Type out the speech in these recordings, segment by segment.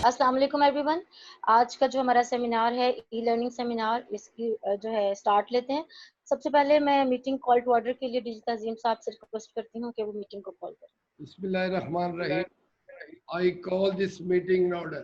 अस्सलाम वालेकुम एवरीवन। आज का जो हमारा सेमिनार है ई लर्निंग सेमिनार, इसकी जो है स्टार्ट लेते हैं। सबसे पहले मैं मीटिंग कॉल टू ऑर्डर के लिए डिजिता अजीम साहब से रिक्वेस्ट करती हूँ कि वो मीटिंग को कॉल करें। बिस्मिल्लाहिर्रहमानिर्रहीम। I call this meeting in order.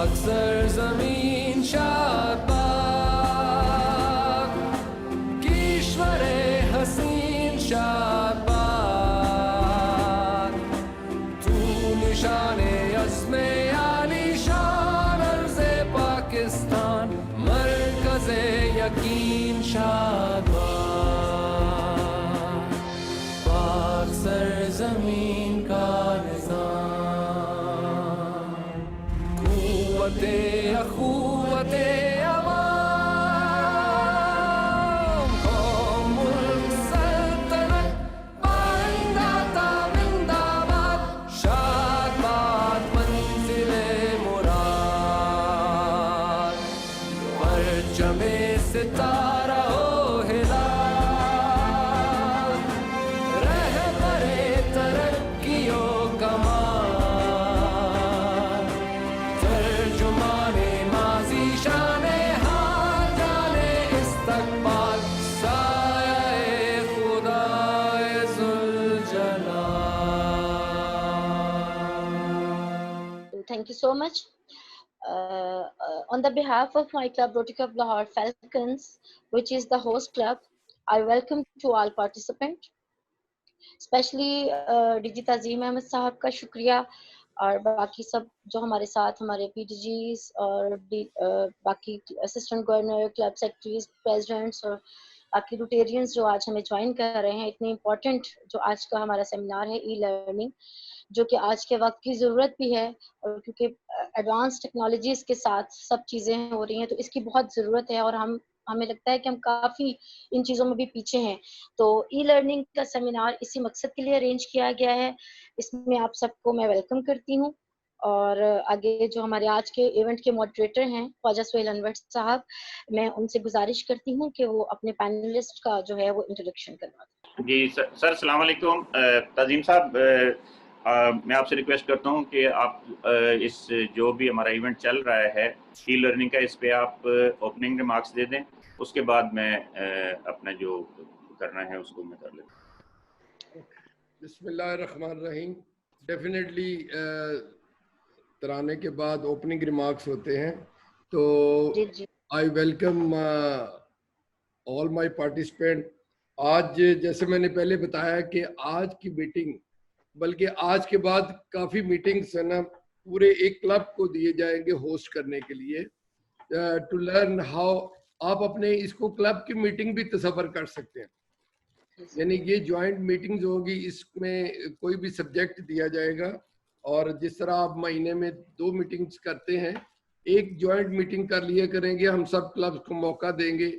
अक्सर जमीन शाबाद कीश्वरे हसीन शाबाद तू निशाने अज़्मे आली शान अर्ज़े पाकिस्तान मरकज़े यकीन शाबाद पाक सरज़मीन का निज़ाम कुव्वते अखुव्वते अवाम कौम मुल्क सल्तनत पाइंदा ताबिंदाबाद शादबाद मंजिले मुराद परचमे सितारा हो हिलाल रहबरे तरक्कियों कमाल तर्जुमाने माज़ी शाने हाल जाने इस्तक़बाल साये खुदाए ज़ुल्जलाल। Thank you so much. On the behalf of my club, Rotary Club Lahore Falcons, which is the host club, I welcome to all participants. Specially डिजिता अजीम अहमद साहब का शुक्रिया और बाकी सब जो हमारे साथ हमारे पीटीजीज और बाकी assistant governor, club secretaries, presidents और बाकी रोटेरियंस जो आज हमें ज्वाइन कर रहे हैं। इतनी इम्पोर्टेंट जो आज का हमारा सेमिनार है ई लर्निंग, जो कि आज के वक्त की ज़रूरत भी है और क्योंकि एडवांस टेक्नोलॉजीज़ के साथ सब चीज़ें हो रही हैं तो इसकी बहुत ज़रूरत है और हमें लगता है कि हम काफ़ी इन चीज़ों में भी पीछे हैं। तो ई लर्निंग का सेमिनार इसी मकसद के लिए अरेंज किया गया है। इसमें आप सबको मैं वेलकम करती हूँ और आगे जो हमारे आज के इवेंट के मॉडरेटर हैं ख्वाजा सुहेल अनवर साहब, मैं उनसे गुजारिश करती हूँ कि वो अपने पैनलिस्ट का जो है वो इंट्रोडक्शन करवा दें। जी सर, अस्सलाम वालेकुम। तजीम साहब, मैं आपसे रिक्वेस्ट करता हूँ कि आप इस जो भी हमारा इवेंट चल रहा है ई लर्निंग का, इस पे आप ओपनिंग रिमार्क्स दे दें, उसके बाद मैं अपना जो करना है उसको मैं कर लेता हूँ। बिस्मिल्लाहिर्रहमानिर्रहीम। डेफिनेटली तराने के बाद ओपनिंग रिमार्क्स होते हैं, तो I welcome all my participant. आज जैसे मैंने पहले बताया कि आज की मीटिंग, बल्कि आज के बाद काफ़ी मीटिंग्स है ना पूरे एक क्लब को दिए जाएंगे होस्ट करने के लिए, टू लर्न हाउ आप अपने इसको क्लब की मीटिंग भी तसव्वुर कर सकते हैं। यानी ये जॉइंट मीटिंग्स होगी, इसमें कोई भी सब्जेक्ट दिया जाएगा और जिस तरह आप महीने में 2 मीटिंग्स करते हैं, एक जॉइंट मीटिंग कर लिया करेंगे। हम सब क्लब्स को मौका देंगे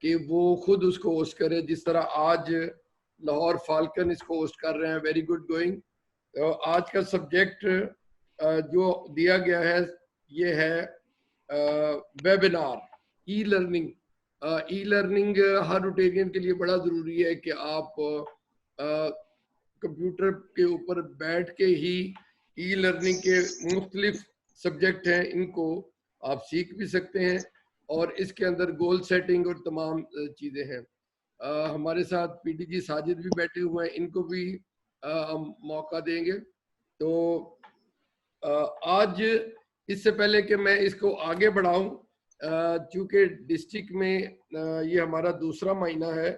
कि वो खुद उसको होस्ट करे, जिस तरह आज लाहौर फाल्कन इसको होस्ट कर रहे हैं। Very good going. आज का सब्जेक्ट जो दिया गया है ये है webinar e learning. E learning हर रोटेरियन के लिए बड़ा ज़रूरी है कि आप कंप्यूटर के ऊपर बैठ के ही ई लर्निंग के मुख्तलिफ सब्जेक्ट हैं, इनको आप सीख भी सकते हैं और इसके अंदर गोल सेटिंग और तमाम चीज़ें हैं। हमारे साथ पीटीजी साजिद भी बैठे हुए हैं, इनको भी हम मौका देंगे। तो आज इससे पहले कि मैं इसको आगे बढ़ाऊं, चूँकि डिस्ट्रिक्ट में ये हमारा दूसरा महीना है,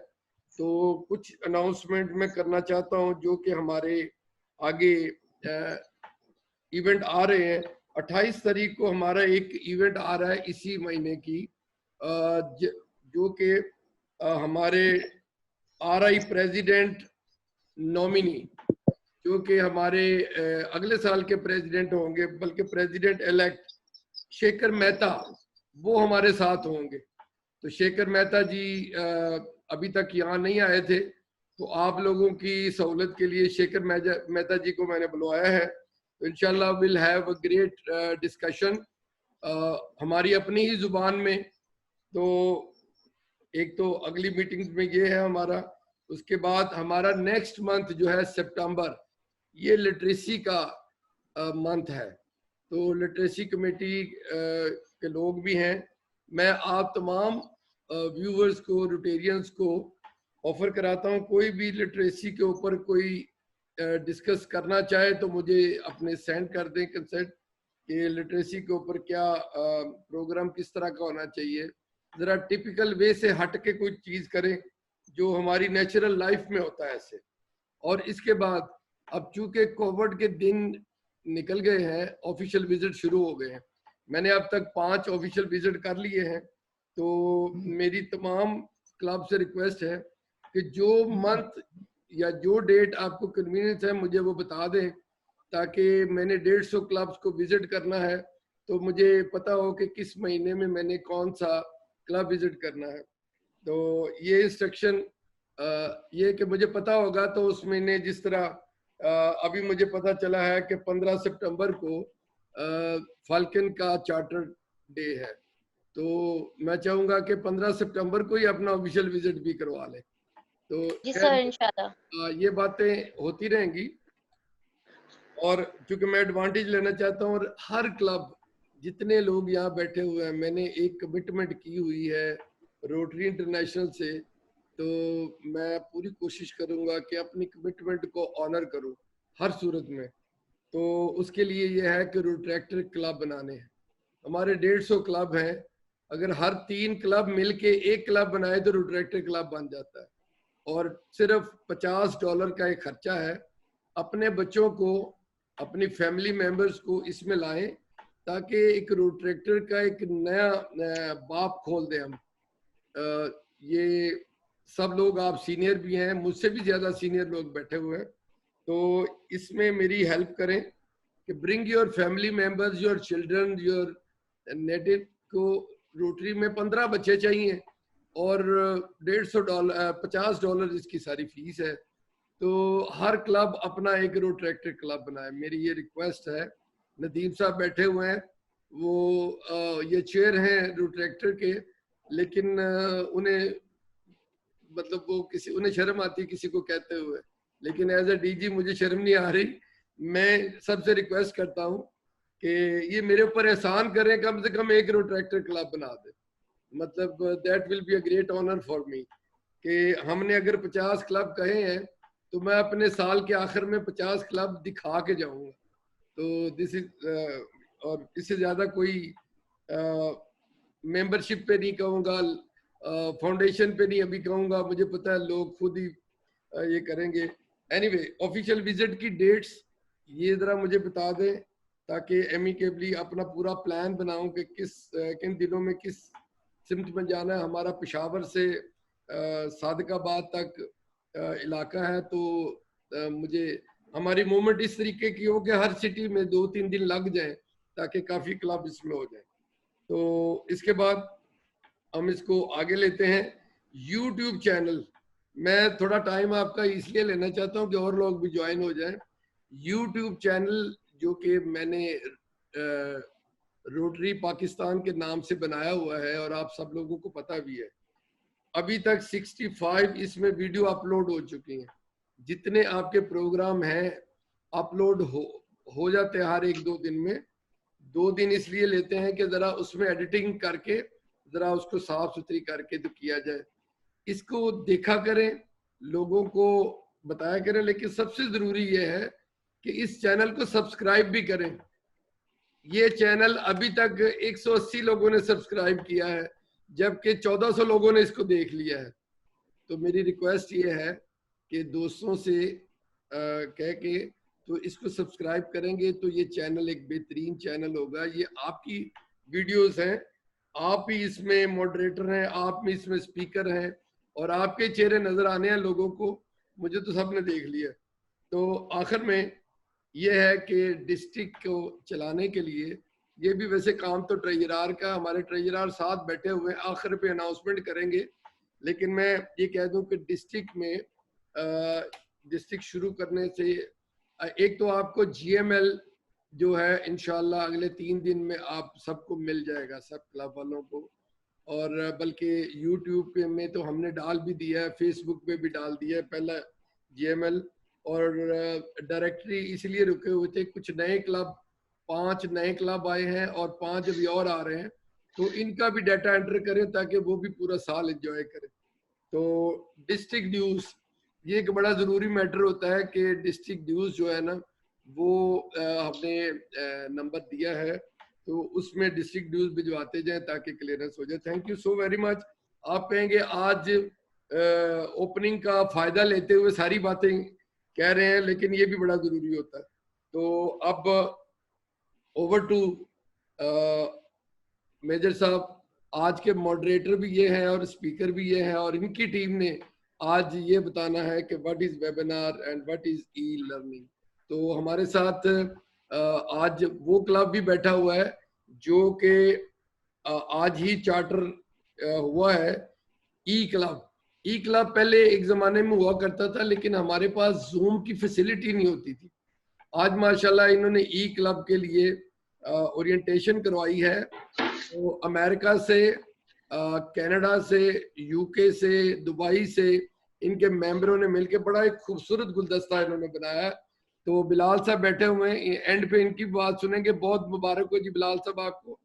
तो कुछ अनाउंसमेंट मैं करना चाहता हूँ जो कि हमारे आगे इवेंट आ रहे हैं। 28 तारीख को हमारा एक इवेंट आ रहा है इसी महीने की, जो कि हमारे RI प्रेसिडेंट नॉमिनी, जो कि हमारे अगले साल के प्रेसिडेंट होंगे, बल्कि प्रेसिडेंट इलेक्ट शेखर मेहता, वो हमारे साथ होंगे। तो शेखर मेहता जी अभी तक यहाँ नहीं आए थे, तो आप लोगों की सहूलत के लिए शेखर मेहता जी को मैंने बुलवाया है। तो इंशाल्लाह will have a great discussion हमारी अपनी ही जुबान में। तो एक तो अगली मीटिंग्स में ये है हमारा। उसके बाद हमारा नेक्स्ट मंथ जो है सितंबर, ये लिटरेसी का मंथ है। तो लिटरेसी कमेटी के लोग भी हैं। मैं आप तमाम व्यूवर्स को, रोटेरियंस को ऑफर कराता हूँ, कोई भी लिटरेसी के ऊपर कोई डिस्कस करना चाहे तो मुझे अपने सेंड कर दें कंसेंट कि लिटरेसी के ऊपर क्या प्रोग्राम किस तरह का होना चाहिए। ज़रा टिपिकल वे से हट के कोई चीज़ करें जो हमारी नेचुरल लाइफ में होता है ऐसे। और इसके बाद अब चूंकि कोविड के दिन निकल गए हैं, ऑफिशियल विजिट शुरू हो गए हैं। मैंने अब तक 5 ऑफिशियल विजिट कर लिए हैं। तो मेरी तमाम क्लब से रिक्वेस्ट है कि जो मंथ या जो डेट आपको कन्वीनियंस है मुझे वो बता दें, ताकि मैंने 150 क्लब्स को विजिट करना है, तो मुझे पता हो कि किस महीने में मैंने कौन सा क्लब विजिट करना है। तो ये इंस्ट्रक्शन ये कि मुझे पता होगा, तो उस महीने जिस तरह अभी मुझे पता चला है कि 15 सितंबर को फाल्कन का चार्टर डे है, तो मैं चाहूंगा कि 15 सितंबर को ही अपना ऑफिशियल विजिट भी करवा लें। तो जी सर, इंशाल्लाह ये बातें होती रहेंगी। और क्योंकि मैं एडवांटेज लेना चाहता हूँ, और हर क्लब जितने लोग यहाँ बैठे हुए हैं, मैंने एक कमिटमेंट की हुई है रोटरी इंटरनेशनल से, तो मैं पूरी कोशिश करूंगा कि अपनी कमिटमेंट को ऑनर करूं हर सूरत में। तो उसके लिए ये है कि रोट्रैक्टर क्लब बनाने हैं। हमारे 150 क्लब हैं, अगर हर 3 क्लब मिलके एक क्लब बनाए तो रोट्रैक्टर क्लब बन जाता है। और सिर्फ $50 का एक खर्चा है। अपने बच्चों को, अपनी फैमिली मेंबर्स को इसमें लाएं, ताकि एक रोट्रैक्टर का एक नया बाप खोल दें हम। ये सब लोग, आप सीनियर भी हैं, मुझसे भी ज़्यादा सीनियर लोग बैठे हुए हैं, तो इसमें मेरी हेल्प करें कि bring your family members, your children, your native को। रोटरी में 15 बच्चे चाहिए और $150 $50 इसकी सारी फीस है। तो हर क्लब अपना एक रोट्रैक्टर क्लब बनाए, मेरी ये रिक्वेस्ट है। नदीम साहब बैठे हुए हैं, वो ये चेयर हैं रोट्रैक्टर के, लेकिन उन्हें मतलब वो उन्हें शर्म आती है किसी को कहते हुए, लेकिन एज अ डीजी मुझे शर्म नहीं आ रही। मैं सबसे रिक्वेस्ट करता हूँ कि ये मेरे ऊपर एहसान करें, कम से कम एक रोट्रैक्टर क्लब बना दे। मतलब that will be a great honour for me कि हमने अगर 50 क्लब कहे हैं, तो मैं अपने साल के आखिर में 50 क्लब दिखा के जाऊंगा। तो दिस इज और इससे ज्यादा कोई मेंबरशिप पे नहीं कहूँगा, फाउंडेशन पे नहीं अभी कहूँगा, मुझे पता है लोग खुद ही ये करेंगे। एनीवे, ऑफिशियल विजिट की डेट्स ये ज़रा मुझे बता दें, ताकि एमिकेबली अपना पूरा प्लान बनाऊं कि किन दिनों में किस सिमत में जाना है। हमारा पेशावर से सादकाबाद तक इलाका है, तो मुझे हमारी मूवमेंट इस तरीके की हो कि हर सिटी में 2-3 दिन लग जाए, ताकि काफ़ी क्लब इसमें हो जाए। तो इसके बाद हम इसको आगे लेते हैं। YouTube चैनल, मैं थोड़ा टाइम आपका इसलिए लेना चाहता हूँ कि और लोग भी ज्वाइन हो जाएं। YouTube चैनल जो कि मैंने रोटरी पाकिस्तान के नाम से बनाया हुआ है, और आप सब लोगों को पता भी है, अभी तक 65 इसमें वीडियो अपलोड हो चुकी हैं। जितने आपके प्रोग्राम हैं अपलोड हो जाते हैं हर 1-2 दिन में। 2 दिन इसलिए लेते हैं कि ज़रा उसमें एडिटिंग करके ज़रा उसको साफ सुथरी करके तो किया जाए। इसको देखा करें, लोगों को बताया करें, लेकिन सबसे ज़रूरी ये है कि इस चैनल को सब्सक्राइब भी करें। ये चैनल अभी तक 180 लोगों ने सब्सक्राइब किया है, जबकि 1400 लोगों ने इसको देख लिया है। तो मेरी रिक्वेस्ट ये है कि दोस्तों से कह के तो इसको सब्सक्राइब करेंगे तो ये चैनल एक बेहतरीन चैनल होगा। ये आपकी वीडियोस हैं, आप ही इसमें मॉडरेटर हैं, आप भी इसमें स्पीकर हैं और आपके चेहरे नजर आने हैं लोगों को। मुझे तो सबने देख लिया। तो आखिर में ये है कि डिस्ट्रिक्ट को चलाने के लिए ये भी वैसे काम तो ट्रेजरार का, हमारे ट्रेजरार साथ बैठे हुए हैं, आखिर पे अनाउंसमेंट करेंगे। लेकिन मैं ये कह दूं कि डिस्ट्रिक्ट में डिस्ट्रिक्ट शुरू करने से एक तो आपको GML जो है इंशाल्लाह अगले 3 दिन में आप सबको मिल जाएगा, सब क्लब वालों को। और बल्कि YouTube पे में तो हमने डाल भी दिया है, फेसबुक पे भी डाल दिया है पहला GML। और डायरेक्टरी इसलिए रुके हुए थे, कुछ नए क्लब, 5 नए क्लब आए हैं और 5 अभी और आ रहे हैं, तो इनका भी डाटा एंटर करें ताकि वो भी पूरा साल एंजॉय करें। तो डिस्ट्रिक्ट ड्यूज ये एक बड़ा ज़रूरी मैटर होता है कि डिस्ट्रिक्ट ड्यूज जो है ना वो हमने नंबर दिया है, तो उसमें डिस्ट्रिक्ट ड्यूज भिजवाते जाएं ताकि क्लियरेंस हो जाए। Thank you so very much. आप कहेंगे आज ओपनिंग का फ़ायदा लेते हुए सारी बातें कह रहे हैं, लेकिन ये भी बड़ा ज़रूरी होता है। तो अब ओवर टू मेजर साहब। आज के मॉडरेटर भी ये हैं और स्पीकर भी ये हैं और इनकी टीम ने आज ये बताना है कि what is webinar and what is e learning. तो हमारे साथ आज वो क्लब भी बैठा हुआ है जो कि आज ही चार्टर हुआ है, ई क्लब। ई क्लब पहले एक जमाने में हुआ करता था, लेकिन हमारे पास जूम की फैसिलिटी नहीं होती थी। आज माशाल्लाह इन्होंने ई क्लब के लिए ओरिएंटेशन करवाई है। तो अमेरिका से, कनाडा से, यूके से, दुबई से इनके मेंबरों ने मिलकर बड़ा एक खूबसूरत गुलदस्ता इन्होंने बनाया है। तो बिलाल साहब बैठे हुए हैं, एंड पे इनकी बात सुनेंगे। बहुत मुबारक हो जी बिलाल साहब आपको,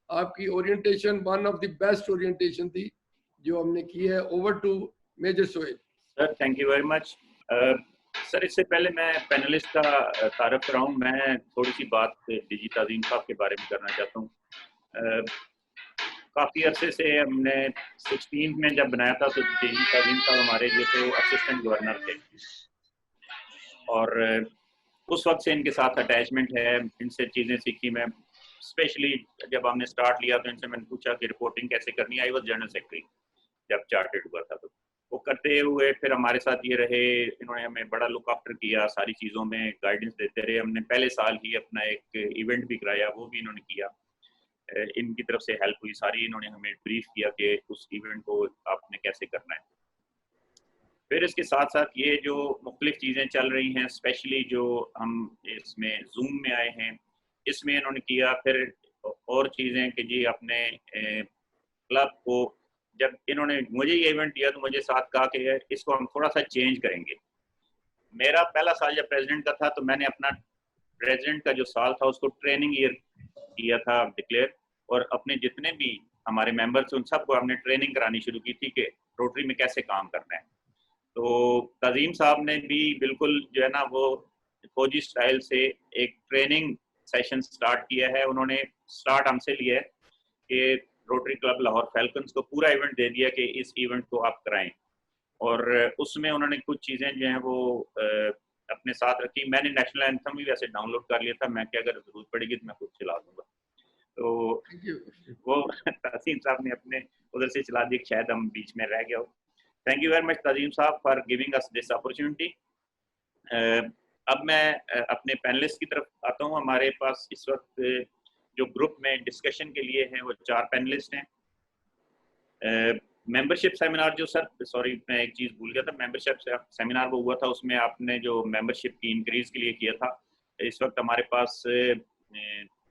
आपकी orientation one of the best orientation थी जो हमने की है। Over to major Sohail sir. Thank you very much sir. इससे पहले मैं पैनलिस्ट का तारफ कराऊं, मैं थोड़ी सी बात डीजी ताज़ीम साहब के बारे में करना चाहता हूँ। काफ़ी अरसे से हमने 16 में जब बनाया था तो डीजी ताज़ीम साहब हमारे जो थे वो असिस्टेंट गवर्नर थे और उस वक्त से इनके साथ अटैचमेंट है, इनसे चीज़ें सीखी मैं। स्पेशली जब हमने स्टार्ट लिया तो इनसे मैंने पूछा कि रिपोर्टिंग कैसे करनी है। आई वॉज जनरल सेक्रेटरी जब चार्टेड हुआ था, तो वो करते हुए फिर हमारे साथ ये रहे। इन्होंने हमें बड़ा लुक आफ्टर किया, सारी चीज़ों में गाइडेंस देते रहे। हमने पहले साल ही अपना एक इवेंट भी कराया, वो भी इन्होंने किया। इनकी तरफ से हेल्प हुई सारी, इन्होंने हमें ब्रीफ किया कि उस इवेंट को आपने कैसे करना है। फिर इसके साथ साथ ये जो मुख्तलिफ चीज़ें चल रही हैं, स्पेशली जो हम इसमें जूम में आए हैं, इसमें इन्होंने किया। फिर और चीज़ें कि जी अपने क्लब को, जब इन्होंने मुझे ये इवेंट दिया तो मुझे साथ कहा कि इसको हम थोड़ा सा चेंज करेंगे। मेरा पहला साल जब प्रेसिडेंट का था तो मैंने अपना प्रेसिडेंट का जो साल था उसको ट्रेनिंग ईयर किया था डिक्लेयर, और अपने जितने भी हमारे मेंबर्स उन सबको हमने ट्रेनिंग करानी शुरू की थी कि रोटरी में कैसे काम करना है। तो तज़ीम साहब ने भी बिल्कुल जो है ना वो फौजी स्टाइल से एक ट्रेनिंग सेशन स्टार्ट किया है। उन्होंने स्टार्ट हमसे लिया है कि रोटरी क्लब लाहौर फैल्कन्स को पूरा इवेंट दे दिया कि इस इवेंट को आप कराएं, और उसमें उन्होंने कुछ चीज़ें जो हैं वो अपने साथ रखी। मैंने नेशनल एंथम भी वैसे डाउनलोड कर लिया था, मैं क्या अगर जरूरत पड़ेगी तो मैं खुद चला दूंगा। तो वो तज़ीम साहब ने अपने उधर से चला दी, शायद हम बीच में रह गया हो। थैंक यू वेरी मच तज़ीम साहब for giving us this opportunity. अब मैं अपने पैनलिस्ट की तरफ आता हूँ। हमारे पास इस वक्त जो ग्रुप में डिस्कशन के लिए हैं वो 4 पैनलिस्ट हैं। मेंबरशिप सेमिनार जो सर, सॉरी मैं एक चीज़ भूल गया था, मेंबरशिप सेमिनार वो हुआ था, उसमें आपने जो मेंबरशिप की इंक्रीज के लिए किया था। इस वक्त हमारे पास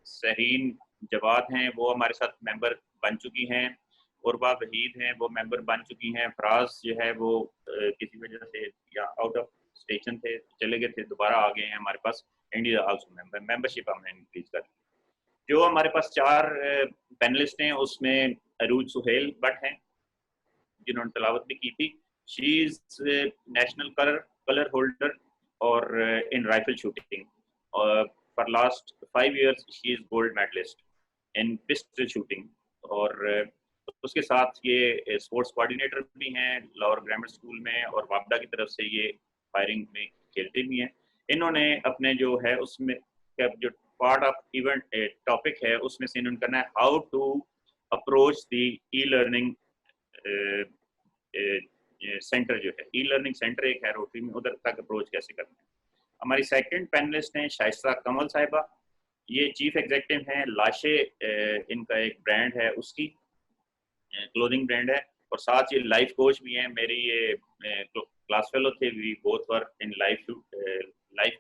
सहरीन जवाद हैं, वो हमारे साथ मेंबर बन चुकी हैं। उर्वा वहीद हैं, वो मेंबर बन चुकी हैं। फराज जो है वो किसी वजह से या आउट ऑफ स्टेशन थे, चले गए थे, दोबारा आ गए हैं हमारे पास। इंडिया आल्सो मेंबर, मेंबरशिप हमने इंक्रीज कर दी। जो हमारे पास 4 पैनलिस्ट हैं उसमें अरूज सुहेल भट्ट हैं जिन्होंने तलावत भी की थी। She is national colour holder और इन राइफल शूटिंग। और for last 5 years she is gold medalist in pistol shooting. और उसके साथ ये स्पोर्ट्स कोऑर्डिनेटर भी हैं लाहौर ग्रामर स्कूल में, और वापडा की तरफ से ये फायरिंग में खेलते भी हैं। इन्होंने अपने जो है उसमें जो पार्ट ऑफ इवेंट टॉपिक है उसमें से इन्होंने करना है how to approach the e learning centre, जो है ई लर्निंग सेंटर एक है रोटरी में, उधर तक अप्रोच कैसे करना है। हमारी सेकंड पैनलिस्ट हैं शाइस्ता कमल साहिबा, ये चीफ एग्जीक्यूटिव हैं लाशे, इनका एक ब्रांड है, उसकी क्लोथिंग ब्रांड है, और साथ ये लाइफ कोच भी हैं। मेरी ये क्लास फेलो थे, we both work in life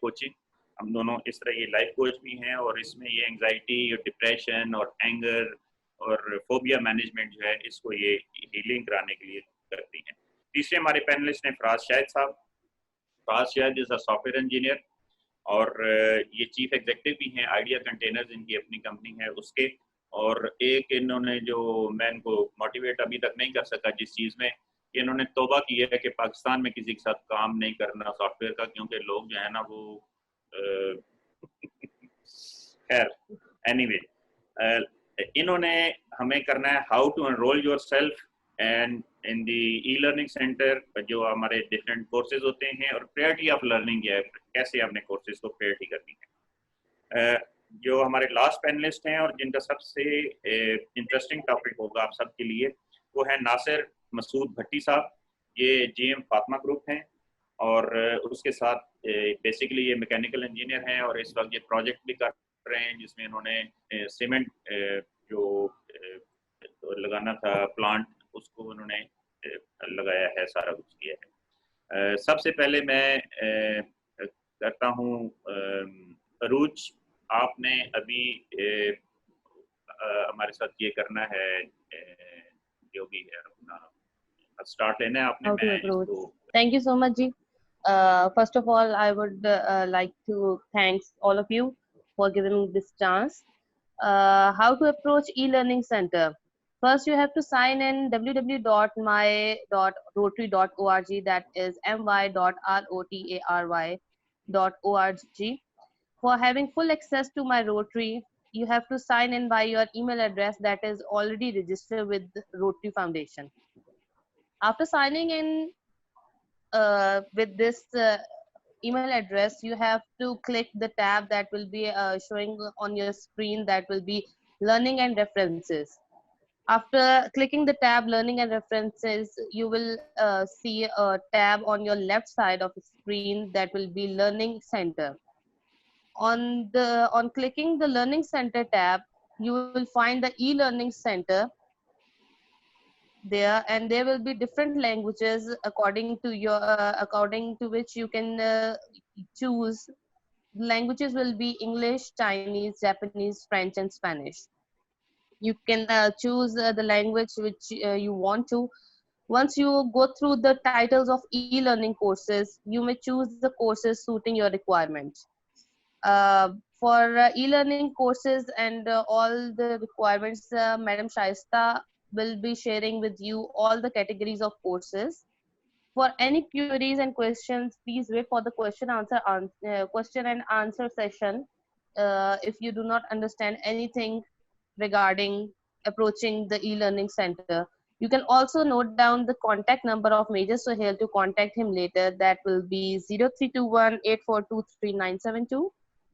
coaching, हम दोनों इस तरह ये लाइफ कोच भी हैं, और इसमें ये एंजाइटी और डिप्रेशन और एंगर और फोबिया मैनेजमेंट जो है इसको ये हीलिंग कराने के लिए करती हैं। तीसरे हमारे पैनलिस्ट हैं फराज शाहिद साहब। Faraz Shahid is a software engineer, और ये चीफ एग्जीक्यूटिव भी हैं आइडिया कंटेनर्स, इनकी अपनी कंपनी है उसके। और एक इन्होंने जो मैं इनको मोटिवेट अभी तक नहीं कर सका जिस चीज़ में, कि इन्होंने तौबा की है कि पाकिस्तान में किसी के साथ काम नहीं करना सॉफ्टवेयर का, क्योंकि लोग जो है ना वो खैर एनीवे, इन्होंने हमें करना है how to enrol yourself and in the e learning centre, जो हमारे डिफरेंट कोर्सेज होते हैं, और प्रायोरिटी ऑफ लर्निंग है, कैसे आपने कोर्सेज को प्रायोरिटी करनी है। जो हमारे लास्ट पैनलिस्ट हैं और जिनका सबसे इंटरेस्टिंग टॉपिक होगा आप सबके लिए, वो है नासिर मसूद भट्टी साहब। ये जीएम फातिमा ग्रुप हैं, और उसके साथ बेसिकली ये मैकेनिकल इंजीनियर हैं, और इस वक्त ये प्रोजेक्ट भी कर रहे हैं जिसमें इन्होंने सीमेंट जो लगाना था प्लांट, उसको उन्होंने लगाया है, सारा कुछ किया है। सबसे पहले मैं करता हूँ अरूज, आपने अभी हमारे साथ ये करना है, जो भी है अपना स्टार्ट लेना है आपने। मैं Thank you so much, Ji. First of all, I would like to thanks all of you for giving me this chance. How to approach e-learning center? First, you have to sign in www.my.rotary.org, that is my.rotary.org. For having full access to my Rotary, you have to sign in by your email address that is already registered with Rotary Foundation. After signing in with this email address, you have to click the tab that will be showing on your screen, that will be Learning and References. After clicking the tab Learning and References, you will see a tab on your left side of the screen that will be Learning Center. On clicking the Learning Center tab, you will find the e-learning center there, and there will be different languages according to which you can choose. Languages will be English, Chinese, Japanese, French, and Spanish. You can choose the language which you want to. Once you go through the titles of e-learning courses, you may choose the courses suiting your requirements. For e-learning courses and all the requirements, Madam Shaista will be sharing with you all the categories of courses. For any queries and questions, please wait for the question and answer session. If you do not understand anything regarding approaching the e-learning center, you can also note down the contact number of Major Sohail to contact him later. That will be 0321 8423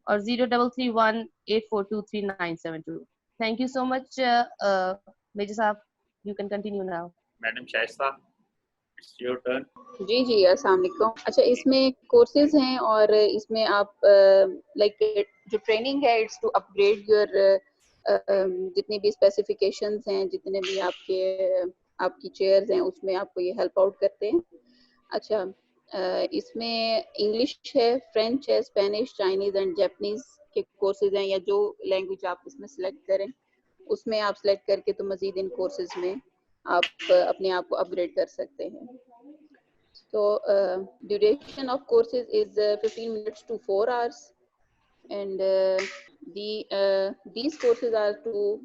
or 0331 8423 972. Thank you so much, Major Saab. You can continue now. Madam Shaista, it's your turn. जी जी, अस्सलाम वालेकुम। अच्छा, इसमें courses हैं और इसमें आप like जो training है, इट्स टू अपग्रेड योर जितनी भी स्पेसिफिकेशंस हैं, जितने भी आपकी चेयर्स हैं, उसमें आपको ये हेल्प आउट करते हैं। अच्छा, इसमें इंग्लिश है, फ्रेंच है, स्पेनिश, चाइनीज एंड जापानीज के कोर्सेज हैं, या जो लैंग्वेज आप इसमें सेलेक्ट करें उसमें आप सेलेक्ट करके तो मजीद इन कोर्सेज में आप अपने आप को अपग्रेड कर सकते हैं। So duration of courses is 15 minutes to 4 hours, and these courses are to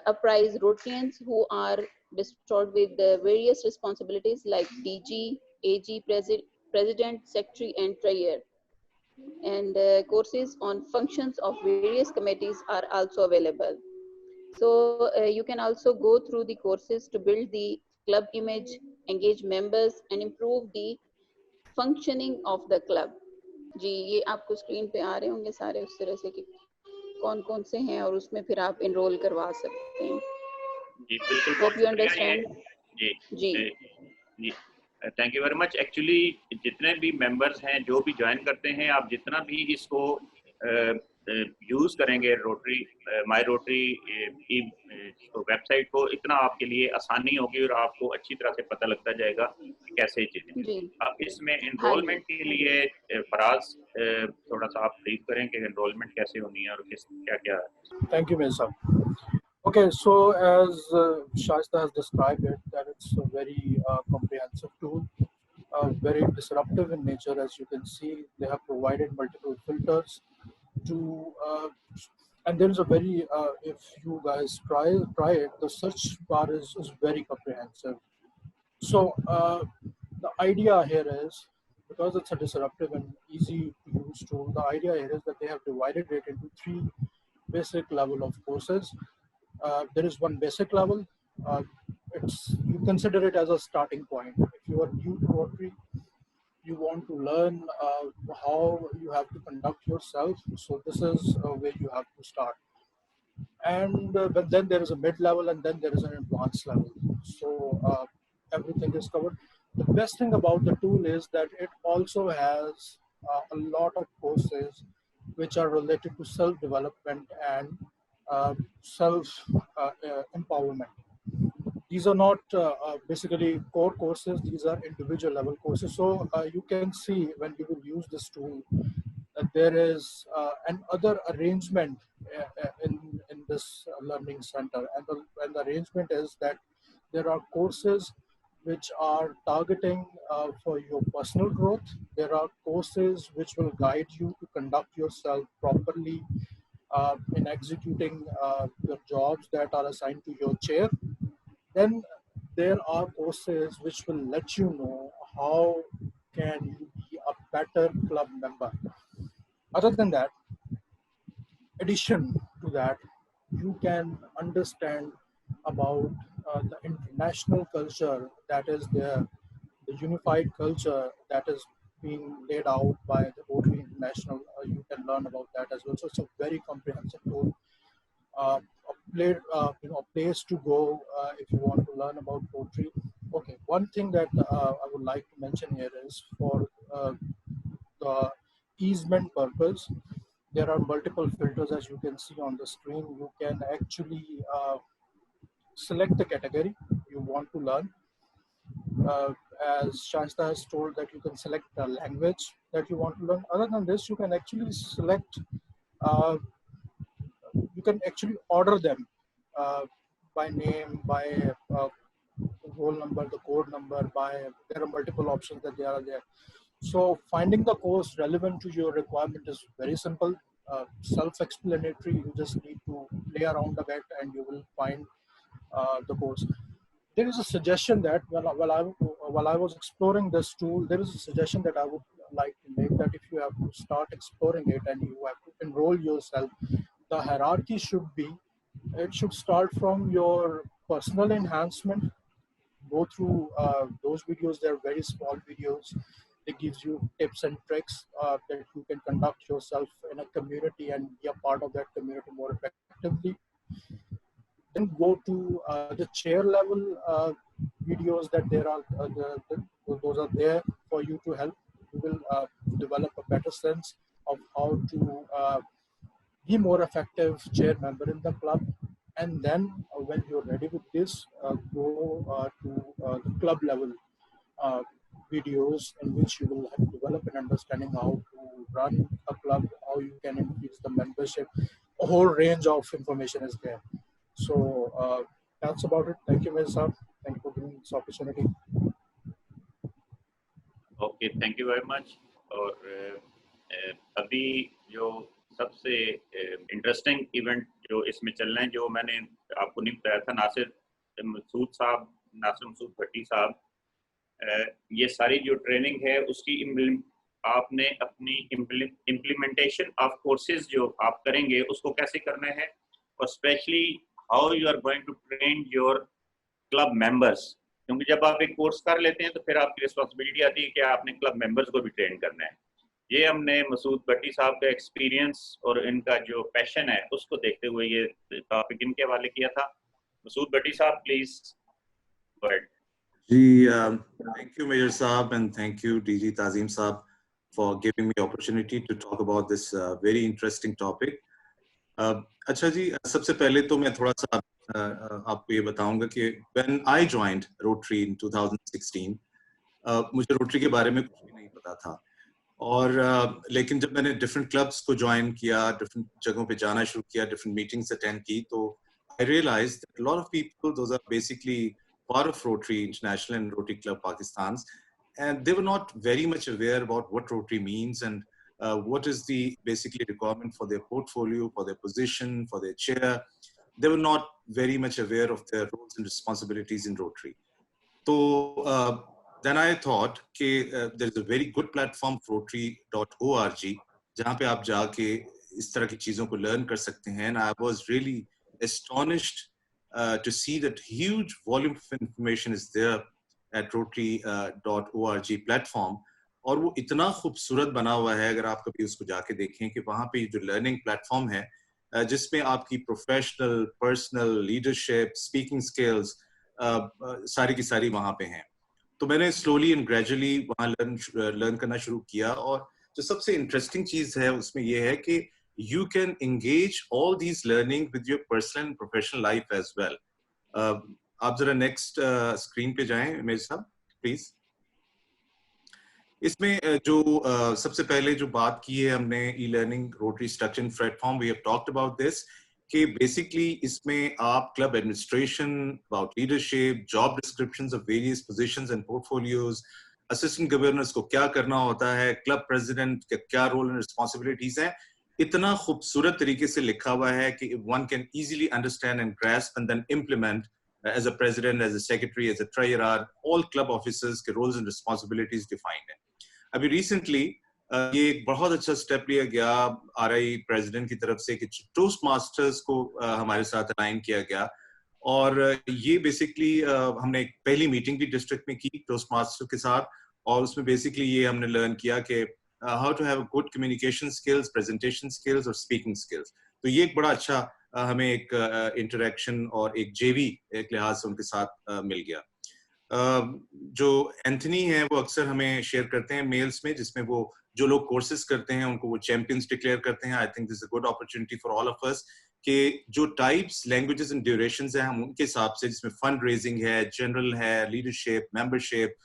apprise Rotarians who are bestowed with various responsibilities like DG, AG, President, Secretary, and Treasurer. and courses on functions of various committees are also available. So you can also go through the courses to build the club image, engage members and improve the functioning of the club. जी, ये आपको screen पे आ रहे होंगे सारे उस तरह से कि कौन कौन से हैं और उसमें फिर आप इनरोल करवा सकते हैं. जी बिल्कुल, होप बहुत यू शुक्रिया ये अंडरस्टैंड. जी जी जी thank you very much. Actually जितने भी मेंबर्स हैं जो भी ज्वाइन करते हैं, आप जितना भी इसको यूज़ करेंगे रोटरी माई रोटरी वेबसाइट को, इतना आपके लिए आसानी होगी और आपको अच्छी तरह से पता लगता जाएगा कि कैसे चीज़ें. जी अब इसमें हाँ जी. एनरोलमेंट के लिए फराज थोड़ा सा आप ब्रीफ करें कि एनरोलमेंट कैसे होनी है और किस क्या क्या. Thank you, Mesa. Okay, so as Shaista has described it, that it's a very comprehensive tool, very disruptive in nature. As you can see, they have provided multiple filters to, and there is a very, if you guys try it, the search bar is very comprehensive. So the idea here is, because it's a disruptive and easy to use tool, the idea here is that they have divided it into 3 basic level of courses. There is one basic level. You consider it as a starting point. If you are new to Rotary, you want to learn how you have to conduct yourself. So this is where you have to start. And but then there is a mid-level, and then there is an advanced level. So everything is covered. The best thing about the tool is that it also has a lot of courses which are related to self-development and self-empowerment. These are not basically core courses, these are individual level courses. So you can see when you will use this tool that there is another arrangement in this learning center. And the arrangement is that there are courses which are targeting for your personal growth. There are courses which will guide you to conduct yourself properly in executing the jobs that are assigned to your chair. Then there are courses which will let you know how can you be a better club member. Other than that, addition to that, you can understand about the international culture that is there, the unified culture that is being laid out by the Rotary International. You can learn about that as well. So it's a very comprehensive tool. A place to go if you want to learn about Rotary. Okay, one thing that I would like to mention here is for the easement purpose, there are multiple filters as you can see on the screen. You can actually select the category you want to learn. As Shasta has told, that you can select the language that you want to learn. Other than this, you can actually select, you can actually order them by name, by roll number, the code number, there are multiple options that are there. So finding the course relevant to your requirement is very simple, self-explanatory. You just need to play around a bit and you will find the course. There is a suggestion that while I was exploring this tool, there is a suggestion that I would like to make, that if you have to start exploring it and you have to enroll yourself, the hierarchy should be, it should start from your personal enhancement. Go through those videos. They're very small videos. It gives you tips and tricks that you can conduct yourself in a community and be a part of that community more effectively. Then go to the chair level videos that there are, those are there for you to help. You will develop a better sense of how to be more effective chair member in the club. And then when you're ready with this, go to the club level videos, in which you will have develop an understanding how to run a club, how you can increase the membership. A whole range of information is there. So that's about it. Thank you, Ms. Saab. Thank you for giving this opportunity. Okay, thank you very much. और अभी जो सबसे interesting event जो इसमें चल रहे हैं, जो मैंने आपको नहीं बताया था, नासिर मसूद भट्टी साहब, ये सारी जो ट्रेनिंग है उसकी आपने अपनी इम्प्लीमेंटेशन ऑफ कोर्सेज जो आप करेंगे उसको कैसे करना है, और specially how you are going to train your club members, क्योंकि जब आप एक कोर्स कर लेते हैं तो फिर आपकी रिस्पॉन्सिबिलिटी आती है कि आपने क्लब मेंबर्स को भी ट्रेन करना है। ये हमने मसूद भट्टी साहब का एक्सपीरियंस और इनका जो पैशन है उसको देखते हुए ये टॉपिक इनके हवाले किया था। मसूद भट्टी साहब प्लीज गो अहेड। जी, thank you Major Saab and thank you DG Tazim Saab for giving me opportunity to talk about this very interesting topic. अच्छा जी, सबसे पहले तो मैं थोड़ा सा आपको ये बताऊंगा कि when I joined Rotary in 2016, मुझे रोटरी के बारे में कुछ भी नहीं पता था, और लेकिन जब मैंने डिफरेंट क्लब्स को ज्वाइन किया, डिफरेंट जगहों पे जाना शुरू किया, डिफरेंट मीटिंग्स अटेंड की, तो I realized that a lot of people, those are basically part of Rotary International and Rotary Club Pakistan, and they were not very much aware about what Rotary means and what is the basically requirement for their portfolio, for their position, for their chair. They were not very much aware of their roles and responsibilities in Rotary. So then I thought that there is a very good platform, Rotary.org, जहाँ पे आप जाके इस तरह की चीजों को learn कर सकते हैं. And I was really astonished to see that huge volume of information is there at Rotary.org platform, और वो इतना खूबसूरत बना हुआ है, अगर आप कभी उसको जाके देखें, कि वहाँ पे जो लर्निंग प्लेटफॉर्म है जिसमें आपकी professional, personal, leadership, speaking skills सारी की सारी वहाँ पे हैं. तो मैंने स्लोली एंड ग्रेजुअली वहाँ लर्न करना शुरू किया, और जो सबसे इंटरेस्टिंग चीज़ है उसमें ये है कि you can engage all these learning with your personal and professional life as well. आप जरा next screen पे जाएं मेरे साथ प्लीज. इसमें जो सबसे पहले जो बात की है हमने e-learning Rotary structure platform, we have talked about this, कि basically इसमें आप club administration, about leadership, job descriptions of various positions and portfolios, assistant governors को क्या करना होता है, club president के क्या role and responsibilities हैं, इतना खूबसूरत तरीके से लिखा हुआ है कि one can easily understand and grasp and then implement as a president, as a secretary, as a treasurer, all club officers के roles and responsibilities defined हैं. अभी recently ये एक बहुत अच्छा स्टेप लिया गया RI president की तरफ से कि टोस्ट मास्टर्स को हमारे साथ अलाइन किया गया, और ये बेसिकली हमने एक पहली मीटिंग भी डिस्ट्रिक्ट में की टोस्ट मास्टर के साथ, और उसमें बेसिकली ये हमने लर्न किया कि how to have good communication skills, presentation skills और speaking skills. तो ये एक बड़ा अच्छा हमें एक interaction और एक JV एक लिहाज से उनके साथ मिल गया. जो एंथनी है वो अक्सर हमें शेयर करते हैं मेल्स में, जिसमें वो जो लोग कोर्सेज करते हैं उनको वो चैंपियंस डिक्लेयर करते हैं. I think this is a good opportunity for all of us कि जो टाइप्स, लैंग्वेजेस एंड ड्यूरेशंस हैं हम उनके हिसाब से, जिसमें फंड रेजिंग है, जनरल है, leadership, membership,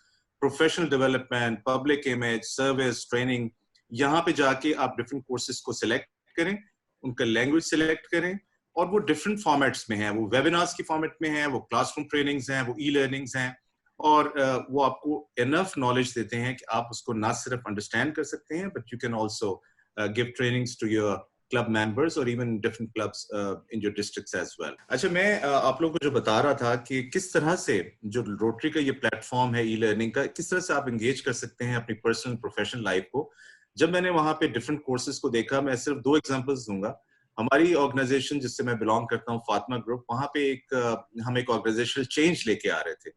professional development, public image, service, training, यहाँ पे जाके आप डिफरेंट कोर्सेज को सिलेक्ट करें, उनका लैंग्वेज सिलेक्ट करें, और वो डिफरेंट फॉर्मेट्स में हैं. वो वेबिनार्स की फॉर्मेट में हैं, वो क्लासरूम ट्रेनिंग्स हैं, वो ई-लर्निंग्स हैं, और वो आपको इनफ नॉलेज देते हैं कि आप उसको ना सिर्फ अंडरस्टैंड कर सकते हैं, but you can also give trainings to your club members और even different clubs in your districts as well. अच्छा, मैं आप लोगों को जो बता रहा था कि किस तरह से जो रोटरी का ये प्लेटफॉर्म है ई-लर्निंग का, किस तरह से आप एंगेज कर सकते हैं अपनी पर्सनल प्रोफेशनल लाइफ को. जब मैंने वहाँ पे डिफरेंट कोर्सेज को देखा, मैं सिर्फ 2 एग्जांपल्स दूंगा. हमारी ऑर्गेनाइजेशन जिससे मैं बिलोंग करता हूँ, फातिमा ग्रुप, वहाँ पे हम एक ऑर्गेनाइजेशनल चेंज लेके आ रहे थे,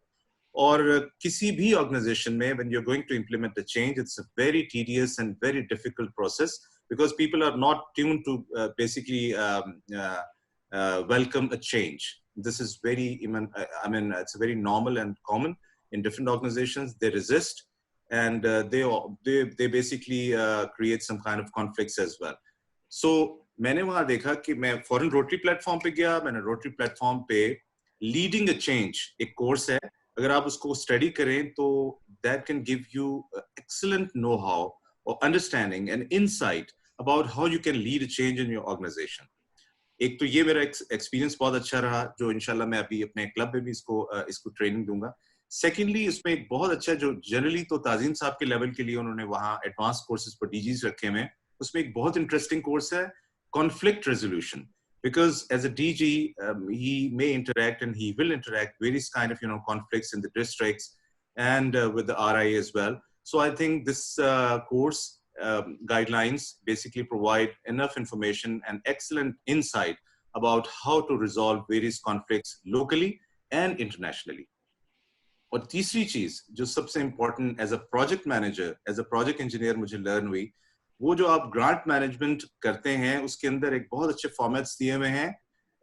और किसी भी ऑर्गेनाइजेशन में when you're going to implement a change, it's a very tedious and very difficult process because people are not tuned to basically welcome a change. This is very, I mean, it's very normal and common in different organizations. They resist and they basically create some kind of conflicts as well. So मैंने वहाँ देखा कि मैं foreign rotary platform पे गया. मैंने rotary platform पे leading a change एक कोर्स है, अगर आप उसको स्टडी करें तो that can give you excellent know-how or understanding and insight about how you can lead a change in your organization. एक तो ये मेरा एक्सपीरियंस बहुत अच्छा रहा, जो इंशाल्लाह मैं अभी अपने क्लब में भी इसको ट्रेनिंग दूंगा. सेकेंडली, इसमें एक बहुत अच्छा, जो जनरली तो ताजीम साहब के लेवल के लिए उन्होंने वहाँ एडवांस कोर्सेज पर डीजीज रखे हुए हैं, उसमें एक बहुत इंटरेस्टिंग कोर्स है conflict resolution. Because as a DG, he may interact and he will interact various kind of conflicts in the districts and with the RI as well. So I think this course guidelines basically provide enough information and excellent insight about how to resolve various conflicts locally and internationally. और तीसरी चीज जो सबसे important as a project manager, as a project engineer मुझे learn हुई, वो जो आप ग्रांट मैनेजमेंट करते हैं उसके अंदर एक बहुत अच्छे फॉर्मेट्स दिए हुए हैं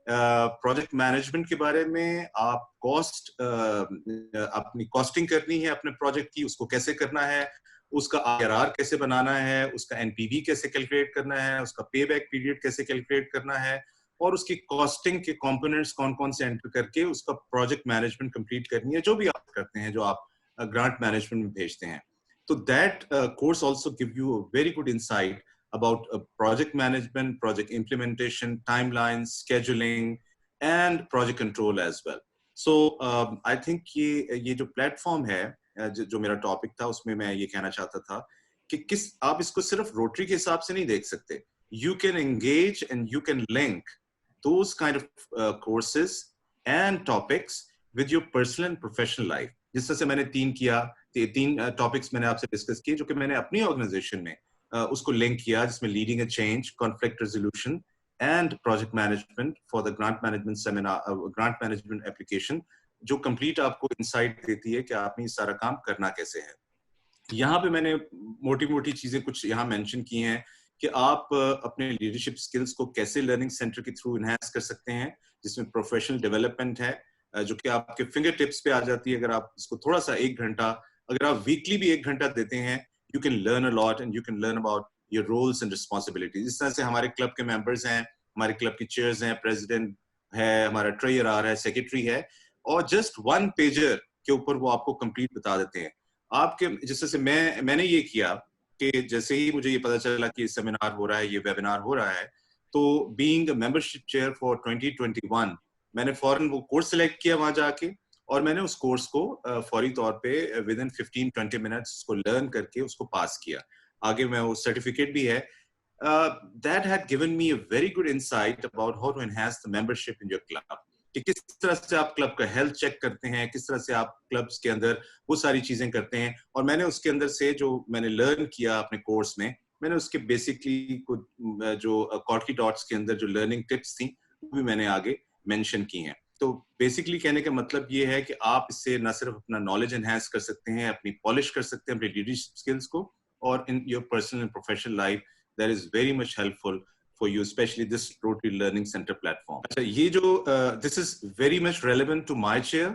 प्रोजेक्ट मैनेजमेंट के बारे में। आप कॉस्ट अपनी कॉस्टिंग करनी है अपने प्रोजेक्ट की, उसको कैसे करना है, उसका IRR कैसे बनाना है, उसका NPV कैसे कैलकुलेट करना है, उसका पे बैक पीरियड कैसे कैलकुलेट करना है, और उसकी कॉस्टिंग के कंपोनेंट्स कौन कौन से एंटर करके उसका प्रोजेक्ट मैनेजमेंट कंप्लीट करनी है, जो भी आप करते हैं, जो आप ग्रांट मैनेजमेंट में भेजते हैं। तो that course also give you a very good insight about project management, project implementation, timelines, scheduling, and project control as well. So I think ये जो platform है, जो मेरा topic था, उसमें मैं ये कहना चाहता था कि आप इसको सिर्फ रोटरी के हिसाब से नहीं देख सकते. You can engage and you can link those kind of courses and topics with your personal and professional life. जिस तरह से मैंने तीन topics मैंने आपसे discuss किए, जो कि मैंने अपनी organization में उसको लिंक किया, जिसमें leading a change, conflict resolution and project management for the grant management seminar, grant management application, जो कंप्लीट आपको इंसाइट देती है कि आपने ये सारा काम करना कैसे है. यहाँ पे मैंने मोटी चीजें कुछ यहाँ मेंशन की हैं कि आप अपने लीडरशिप स्किल्स को कैसे लर्निंग सेंटर के थ्रू इनहैंस कर सकते हैं, जिसमें प्रोफेशनल डेवलपमेंट है, जो कि आपके फिंगर टिप्स पे आ जाती है. अगर आप इसको थोड़ा सा 1 घंटा, अगर आप वीकली भी 1 घंटा देते हैं, you can learn a lot and you can learn about your roles and responsibilities. इस तरह से हमारे क्लब के मेंबर्स हैं, हमारे क्लब के चेयर्स हैं, प्रेसिडेंट है, हमारा ट्रेजरर है, सेक्रेटरी है, और जस्ट 1 पेजर के ऊपर वो आपको कंप्लीट बता देते हैं. आपके जिस तरह से मैंने ये किया कि जैसे ही मुझे ये पता चला कि सेमिनार हो रहा है, ये वेबिनार हो रहा है, तो being a membership chair for 2021 मैंने फौरन वो कोर्स सेलेक्ट किया वहां जाके, और मैंने उस कोर्स को फौरी तौर पे विद इन 15-20 मिनट्स उसको लर्न करके उसको पास किया. आगे मैं वो सर्टिफिकेट भी है. That had given me a very good insight about how to enhance the membership in your club, कि किस तरह से आप क्लब का हेल्थ चेक करते हैं, किस तरह से आप क्लब्स के अंदर वो सारी चीजें करते हैं. और मैंने उसके अंदर से जो मैंने लर्न किया अपने कोर्स में, मैंने उसके बेसिकली कुछ जो कॉटकी डॉट्स के अंदर जो लर्निंग टिप्स थी वो भी मैंने आगे मेंशन की हैं. तो बेसिकली कहने का मतलब ये है कि आप इससे न सिर्फ अपना नॉलेज एनहांस कर सकते हैं, अपनी पॉलिश कर सकते हैं अपनी लीडरशिप स्किल्स को, और in your personal and professional life that is very much helpful for you, specially this Rotary learning centre platform. अच्छा, ये जो this is very much relevant to my chair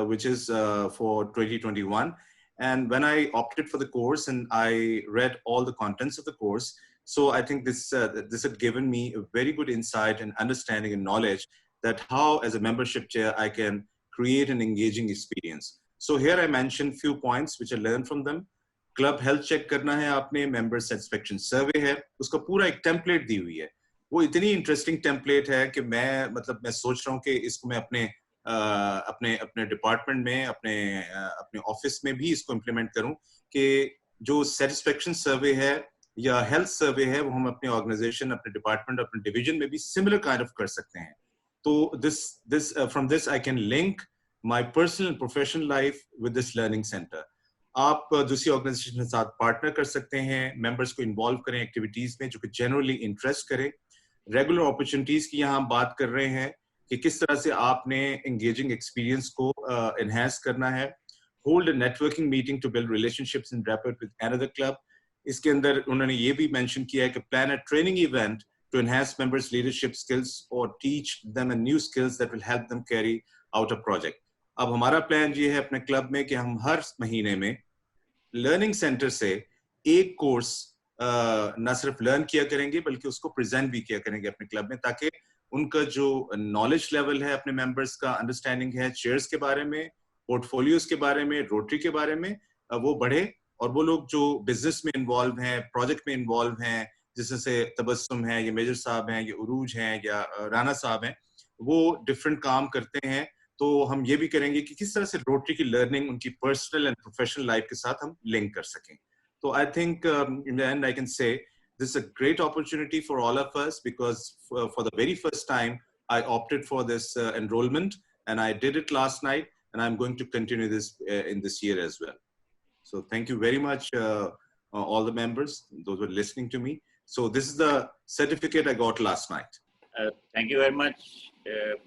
which is for 2021, and when I opted for the course and I read all the contents of the course, so I think this had given me a very good insight and understanding and knowledge that how as a membership chair I can create an engaging experience. So here I mentioned few points which I learned from them. Club health check करना है आपने, member satisfaction survey है, उसका पूरा एक template दी हुई है. वो इतनी interesting template है कि मैं सोच रहा हूँ कि इसको मैं अपने डिपार्टमेंट में, अपने ऑफिस में भी इसको इम्प्लीमेंट करूं, कि जो सेटिस्फेक्शन सर्वे है या हेल्थ सर्वे है वो हम अपने ऑर्गेनाइजेशन, अपने डिपार्टमेंट, अपने डिवीजन में भी सिमिलर काइंड ऑफ कर सकते हैं. तो from this I can link my personal and professional life with this learning center. आप दूसरी ऑर्गेनाइजेशन के साथ पार्टनर कर सकते हैं, मेंबर्स को इन्वॉल्व करें एक्टिविटीज में जो कि जनरली इंटरेस्ट करें. रेगुलर अपॉर्चुनिटीज की यहाँ हम बात कर रहे हैं कि किस तरह से आपने एंगेजिंग एक्सपीरियंस को एनहांस करना है. Hold a networking meeting to build relationships in rapid with another club. इसके अंदर उन्होंने ये भी मेंशन किया है कि plan a training event to enhance members' leadership skills or teach them a new skills that will help them carry out a project. अब हमारा प्लान ये है अपने क्लब में कि हम हर महीने में लर्निंग सेंटर से एक कोर्स न सिर्फ लर्न किया करेंगे बल्कि उसको प्रेजेंट भी किया करेंगे अपने क्लब में, ताकि उनका जो नॉलेज लेवल है अपने मेंबर्स का, अंडरस्टैंडिंग है चेयर्स के बारे में, पोर्टफोलियोज के बारे में, रोटरी के बारे में, वो बढ़े. और वो लोग जो बिजनेस में इन्वॉल्व हैं, प्रोजेक्ट में इन्वॉल्व हैं, जैसे तबस्सुम है, ये मेजर साहब हैं, ये उरूज हैं, या राना साहब हैं, वो डिफरेंट काम करते हैं. तो हम ये भी करेंगे कि किस तरह से रोटरी की लर्निंग उनकी पर्सनल एंड प्रोफेशनल लाइफ के साथ हम लिंक कर सकें. तो I think in the and I can say this is a great opportunity for all of us, because for the very first time I opted for this enrollment, and I did it last night, and I'm going to continue this in this year as well. So thank you very much, all the members, those who are listening to me. So this is the certificate I got last night. Thank you very much,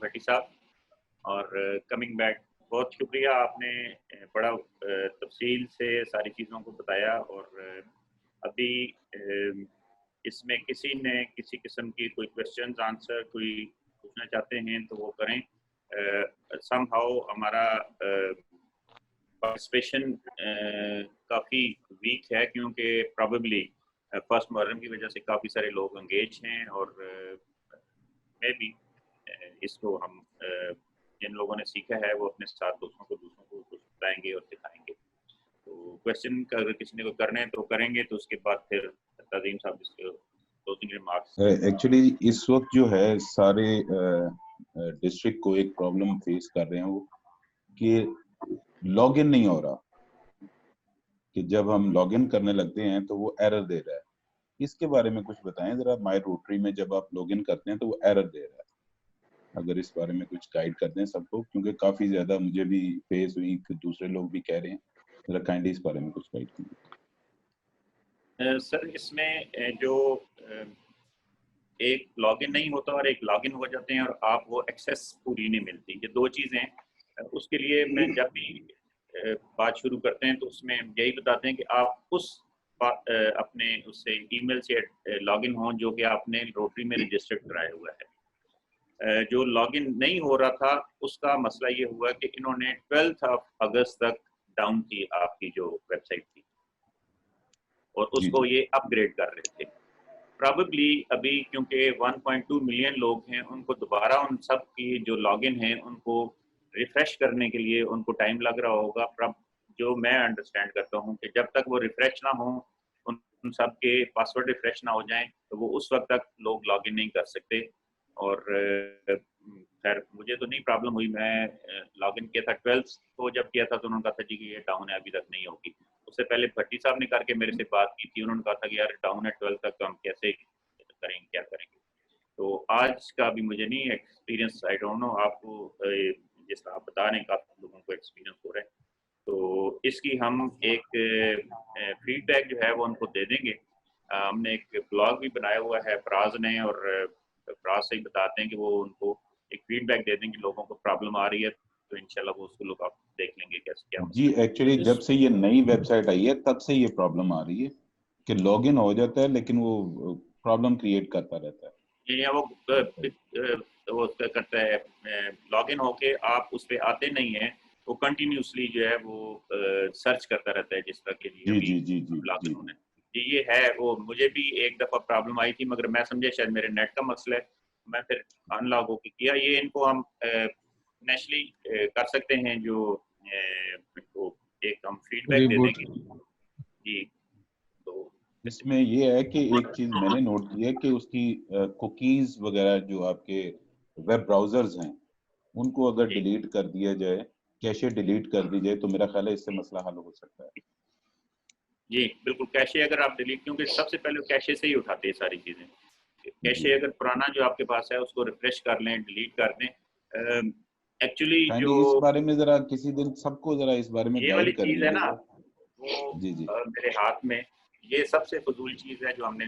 भट्टी साहब. और coming back, बहुत शुक्रिया, आपने बड़ा तफसील से सारी चीज़ों को बताया. और अभी इसमें किसी ने किसी किस्म की कोई क्वेश्चंस आंसर कोई पूछना चाहते हैं तो वो करें. समहाउ हमारा पार्टिसिपेशन काफ़ी वीक है क्योंकि प्रॉबेबली फर्स्ट मुहर्रम की वजह से काफ़ी सारे लोग एंगेज हैं. और मैं भी इसको हम जिन लोगों ने सीखा है वो अपने साथ दूसरों को कुछ बताएंगे और सिखाएंगे. तो क्वेश्चन अगर किसी ने को करने तो करेंगे, तो उसके बाद फिर तज़ीम साहब इसके क्लोजिंग रिमार्क्स. एक्चुअली इस वक्त जो है सारे डिस्ट्रिक्ट को एक प्रॉब्लम फेस कर रहे हैं वो कि लॉगिन नहीं हो रहा, कि जब हम लॉगिन करने लगते हैं तो वो एरर दे रहा है. इसके बारे में कुछ बताएं जरा. माई रोटरी में जब आप लॉगिन करते हैं तो वो एरर दे रहा है, अगर इस बारे में कुछ गाइड कर दें सबको, क्योंकि काफी ज्यादा मुझे भी फेस हुई, दूसरे लोग भी कह रहे हैं. जरा काइंडली इस बारे में कुछ गाइड कीजिए. सर इसमें जो एक लॉगिन नहीं होता और एक लॉगिन हो जाते हैं और आप वो एक्सेस पूरी नहीं मिलती, ये दो चीज़ें. उसके लिए मैं जब भी बात शुरू करते हैं तो उसमें यही बताते हैं कि आप उस अपने उससे ईमेल से लॉगिन हों जो कि आपने रोटरी में रजिस्टर कराया हुआ है. जो लॉगिन नहीं हो रहा था उसका मसला ये हुआ कि इन्होंने 12 अगस्त तक डाउन की आपकी जो वेबसाइट थी और उसको ये अपग्रेड कर रहे थे. प्रॉबेबली अभी क्योंकि 1.2 मिलियन लोग हैं, उनको दोबारा उन सब की जो लॉगिन हैं उनको रिफ्रेश करने के लिए उनको टाइम लग रहा होगा. जो मैं अंडरस्टैंड करता हूँ कि जब तक वो रिफ्रेश ना हो, उन सब के पासवर्ड रिफ्रेश ना हो जाएं, तो वो उस वक्त तक लोग लॉगिन नहीं कर सकते. और खैर मुझे तो नहीं प्रॉब्लम हुई, मैं लॉगिन किया था 12 को. जब किया था तो उन्होंने कहा था जी कि ये डाउन है, अभी तक नहीं होगी. उससे पहले भट्टी साहब ने करके मेरे से बात की थी, उन्होंने कहा था कि यार डाउन है 12 तक, हम कैसे करेंगे, क्या करेंगे. तो आज का भी मुझे नहीं एक्सपीरियंस, आई डोंट नो आपको जिस तरह आप बता रहे हैं काफ़ी लोगों को एक्सपीरियंस हो रहा है. तो इसकी हम एक फीडबैक जो है वो उनको दे देंगे. हमने एक ब्लॉग भी बनाया हुआ है फराज ने, और फराज से ही बताते हैं कि वो उनको एक फीडबैक दे देंगे. लोगों को प्रॉब्लम आ रही है तो इंशाल्लाह वो उसको लोग आप देख लेंगे कैसे क्या. जी एक्चुअली जब से ये नई वेबसाइट आई है तब से ये प्रॉब्लम आ रही है कि लॉगिन हो जाता है लेकिन वो प्रॉब्लम क्रिएट करता रहता है. या वो करता है, लॉगिन होके आप उस पे आते नहीं है, वो कंटिन्यूसली जो है वो सर्च करता रहता है जिस तरह के लिए जी लॉगिन होने. ये है वो मुझे भी एक दफ़ा प्रॉब्लम आई थी, मगर मैं समझे शायद मेरे नेट का मसला है, मैं फिर अनलॉग होके किया. ये इनको हम नेशनली कर सकते हैं, जो इनको एक हम फीडबैक दे देंगे जी. तो इसमें ये है कि एक चीज मैंने नोट की है कि उसकी कुकीज वगैरह जो आपके वेब ब्राउजर्स हैं उनको अगर डिलीट कर दिया जाए, कैशे डिलीट कर दी जाए, तो मेरा ख्याल है इससे मसला हल हो सकता है. जी बिल्कुल, कैशे अगर आप डिलीट, क्योंकि सबसे पहले कैशे से ही उठाते हैं सारी चीज़ें. कैशे अगर पुराना जो आपके पास है उसको रिफ्रेश कर लें, डिलीट कर दें. एक्चुअली जो इस बारे में जरा किसी दिन सबको जरा इस बारे में ये वाली गाइड चीज़ है ना, वो जी मेरे हाथ में ये सबसे फजूल चीज़ है जो हमने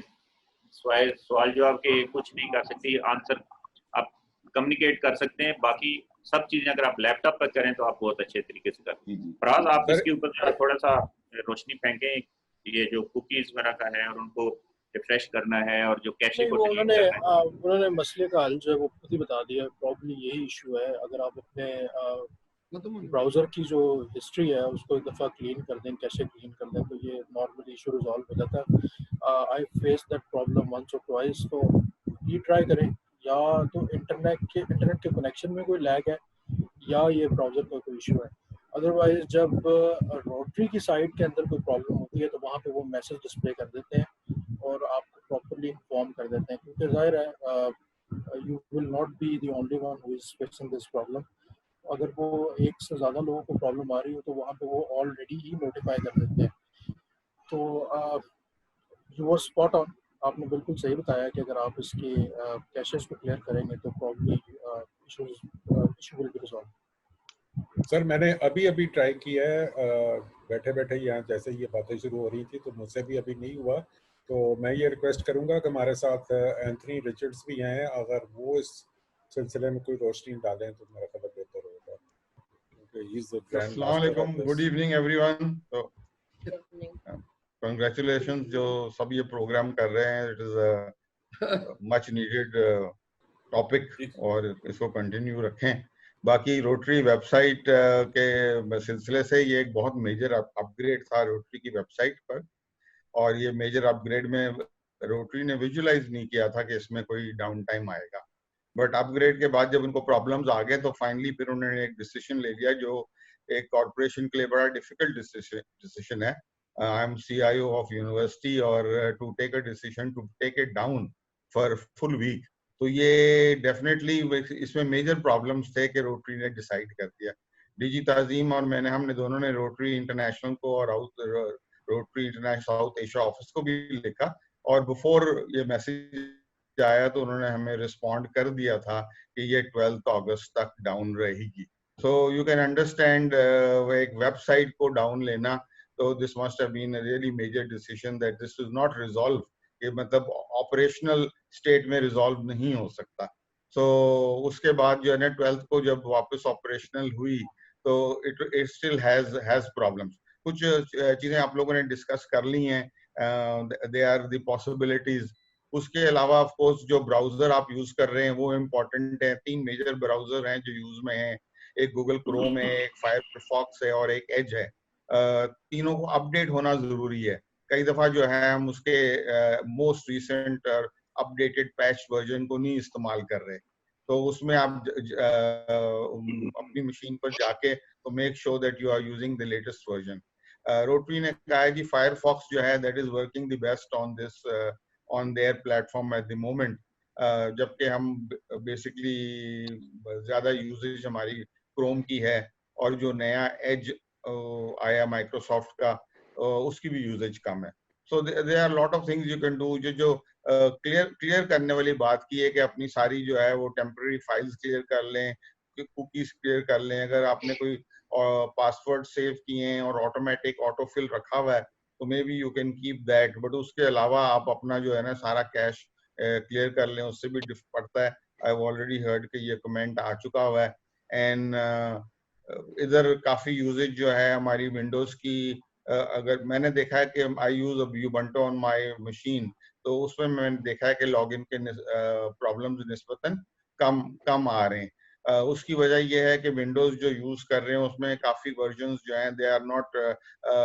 सवाल जवाब के कुछ नहीं कर सकती. आंसर आप कम्युनिकेट कर सकते हैं, बाकी सब चीज़ें अगर आप लैपटॉप पर करें तो आप बहुत अच्छे तरीके से करते हैं. फराज आप इसके ऊपर थोड़ा सा रोशनी फेंकें. ये जो कुकीज वगैरह का है और उनको रिफ्रेश करना है और जो कैशे को डिलीट करना है, उन्होंने मसले का हल जो है वो खुद ही बता दिया. प्रॉब्लम यही इशू है. अगर आप अपने ब्राउज़र की जो हिस्ट्री है उसको एक दफ़ा क्लीन कर दें, कैशे क्लीन कर दें, तो ये नॉर्मल इशू रिजॉल्व हो जाता है. I face that problem once or twice. तो ये ट्राई करें, या तो इंटरनेट के कनेक्शन में कोई लैग है या ये ब्राउज़र का कोई इशू है. अदरवाइज जब रोटरी की साइट के अंदर कोई प्रॉब्लम होती है तो वहाँ पे वो मैसेज डिस्प्ले कर देते हैं और आपको प्रॉपर्ली इन्फॉर्म कर देते हैं, क्योंकि जाहिर है you will not be the only one who is facing this problem. अगर वो एक से ज़्यादा लोगों को प्रॉब्लम आ रही हो तो वहाँ पे वो ऑलरेडी ही नोटिफाई कर देते हैं. तो यू वर स्पॉट ऑन. आपने बिल्कुल सही बताया कि अगर आप इसके कैशेस को क्लियर करेंगे तो probably issue will be resolve. Sir मैंने अभी ट्राई किया है, बैठे बैठे यहाँ जैसे ये बातें शुरू हो रही थी तो मुझसे भी अभी नहीं हुआ। तो मैं ये रिक्वेस्ट करूंगा कि हमारे साथ एंथनी रिचर्ड्स भी हैं, अगर वो इस सिलसिले में कोई रोशनी डालें तो मेरा ख्याल बेहतर होगा, क्योंकि ही इज द ग्रैंड अस्सलाम मास्टर वालेकुम, of this. Good evening everyone. तो कंग्रेचुलेशंस जो सब ये प्रोग्राम कर रहे हैं, it is much needed topic और इसको कंटिन्यू रखें। बाकी रोटरी वेबसाइट के सिलसिले से ये एक बहुत मेजर अपग्रेड था रोटरी की वेबसाइट पर, और ये मेजर अपग्रेड में रोटरी ने विजुलाइज नहीं किया था कि इसमें कोई डाउन टाइम आएगा, बट अपग्रेड के बाद जब उनको प्रॉब्लम्स आ गए तो फाइनली फिर उन्होंने एक डिसीजन ले लिया जो एक कॉर्पोरेशन के लिए बड़ा डिफिकल्ट डिसीजन है। I am CIO of university और to take a decision to take it down for full week, तो ये डेफिनेटली इसमें मेजर प्रॉब्लम्स थे कि रोटरी ने डिसाइड कर दिया। डीजी ताजीम और हमने दोनों ने रोटरी इंटरनेशनल को और rotary international south Asia office को भी लिखा, और बिफोर ये मैसेज आया तो उन्होंने हमें रिस्पॉन्ड कर दिया था कि ये 12 अगस्त तक डाउन रहेगी। सो यू कैन अंडरस्टैंड एक वेबसाइट को डाउन लेना, तो this must have been a really major decision that this is not resolve, कि मतलब ऑपरेशनल स्टेट में रिजॉल्व नहीं हो सकता। सो उसके बाद जो है ना 12 को जब वापस ऑपरेशनल हुई तो इट स्टिल हैज प्रॉब्लम्स। कुछ चीजें आप लोगों ने डिस्कस कर ली हैं, दे आर द पॉसिबिलिटीज। उसके अलावा ऑफ कोर्स जो ब्राउजर आप यूज कर रहे हैं वो इम्पोर्टेंट है। 3 मेजर ब्राउजर हैं जो यूज में हैं, एक गूगल क्रोम है, एक फायरफॉक्स है और एक एज है। तीनों को अपडेट होना जरूरी है। कई दफा जो है हम उसके मोस्ट रिसेंट और अपडेटेड पैच वर्जन को नहीं इस्तेमाल कर रहे, तो उसमें आप अपनी मशीन पर जाके तो make sure that you are using the latest version. Rotary ने कहा है कि फायरफॉक्स जो है that is working the best on this on their platform at the moment, जबकि हम बेसिकली ज्यादा यूजेज हमारी क्रोम की है, और जो नया एज आया माइक्रोसॉफ्ट का उसकी भी यूजेज कम है। So there are lot of things you can do. जो क्लियर करने वाली बात की है कि अपनी सारी जो है वो टेम्पररी फाइल्स क्लियर कर लें, कुकीज क्लियर कर लें। अगर आपने कोई पासवर्ड सेव किए हैं और ऑटोमेटिक ऑटोफिल रखा हुआ है तो may be you can keep that, but उसके अलावा आप अपना जो है ना सारा कैश क्लियर कर लें, उससे भी डिफ पड़ता है। आई हैव ऑलरेडी हर्ड कि ये कमेंट आ चुका हुआ है। एंड इधर काफी यूजेज जो है हमारी विंडोज की, अगर मैंने देखा है कि I use Ubuntu on my machine, तो उसमें मैंने देखा है कि लॉगिन के प्रॉब्लम्स निस्बतन कम आ रहे हैं। उसकी वजह यह है कि विंडोज जो यूज कर रहे हैं उसमें काफी वर्जन्स जो हैं they are not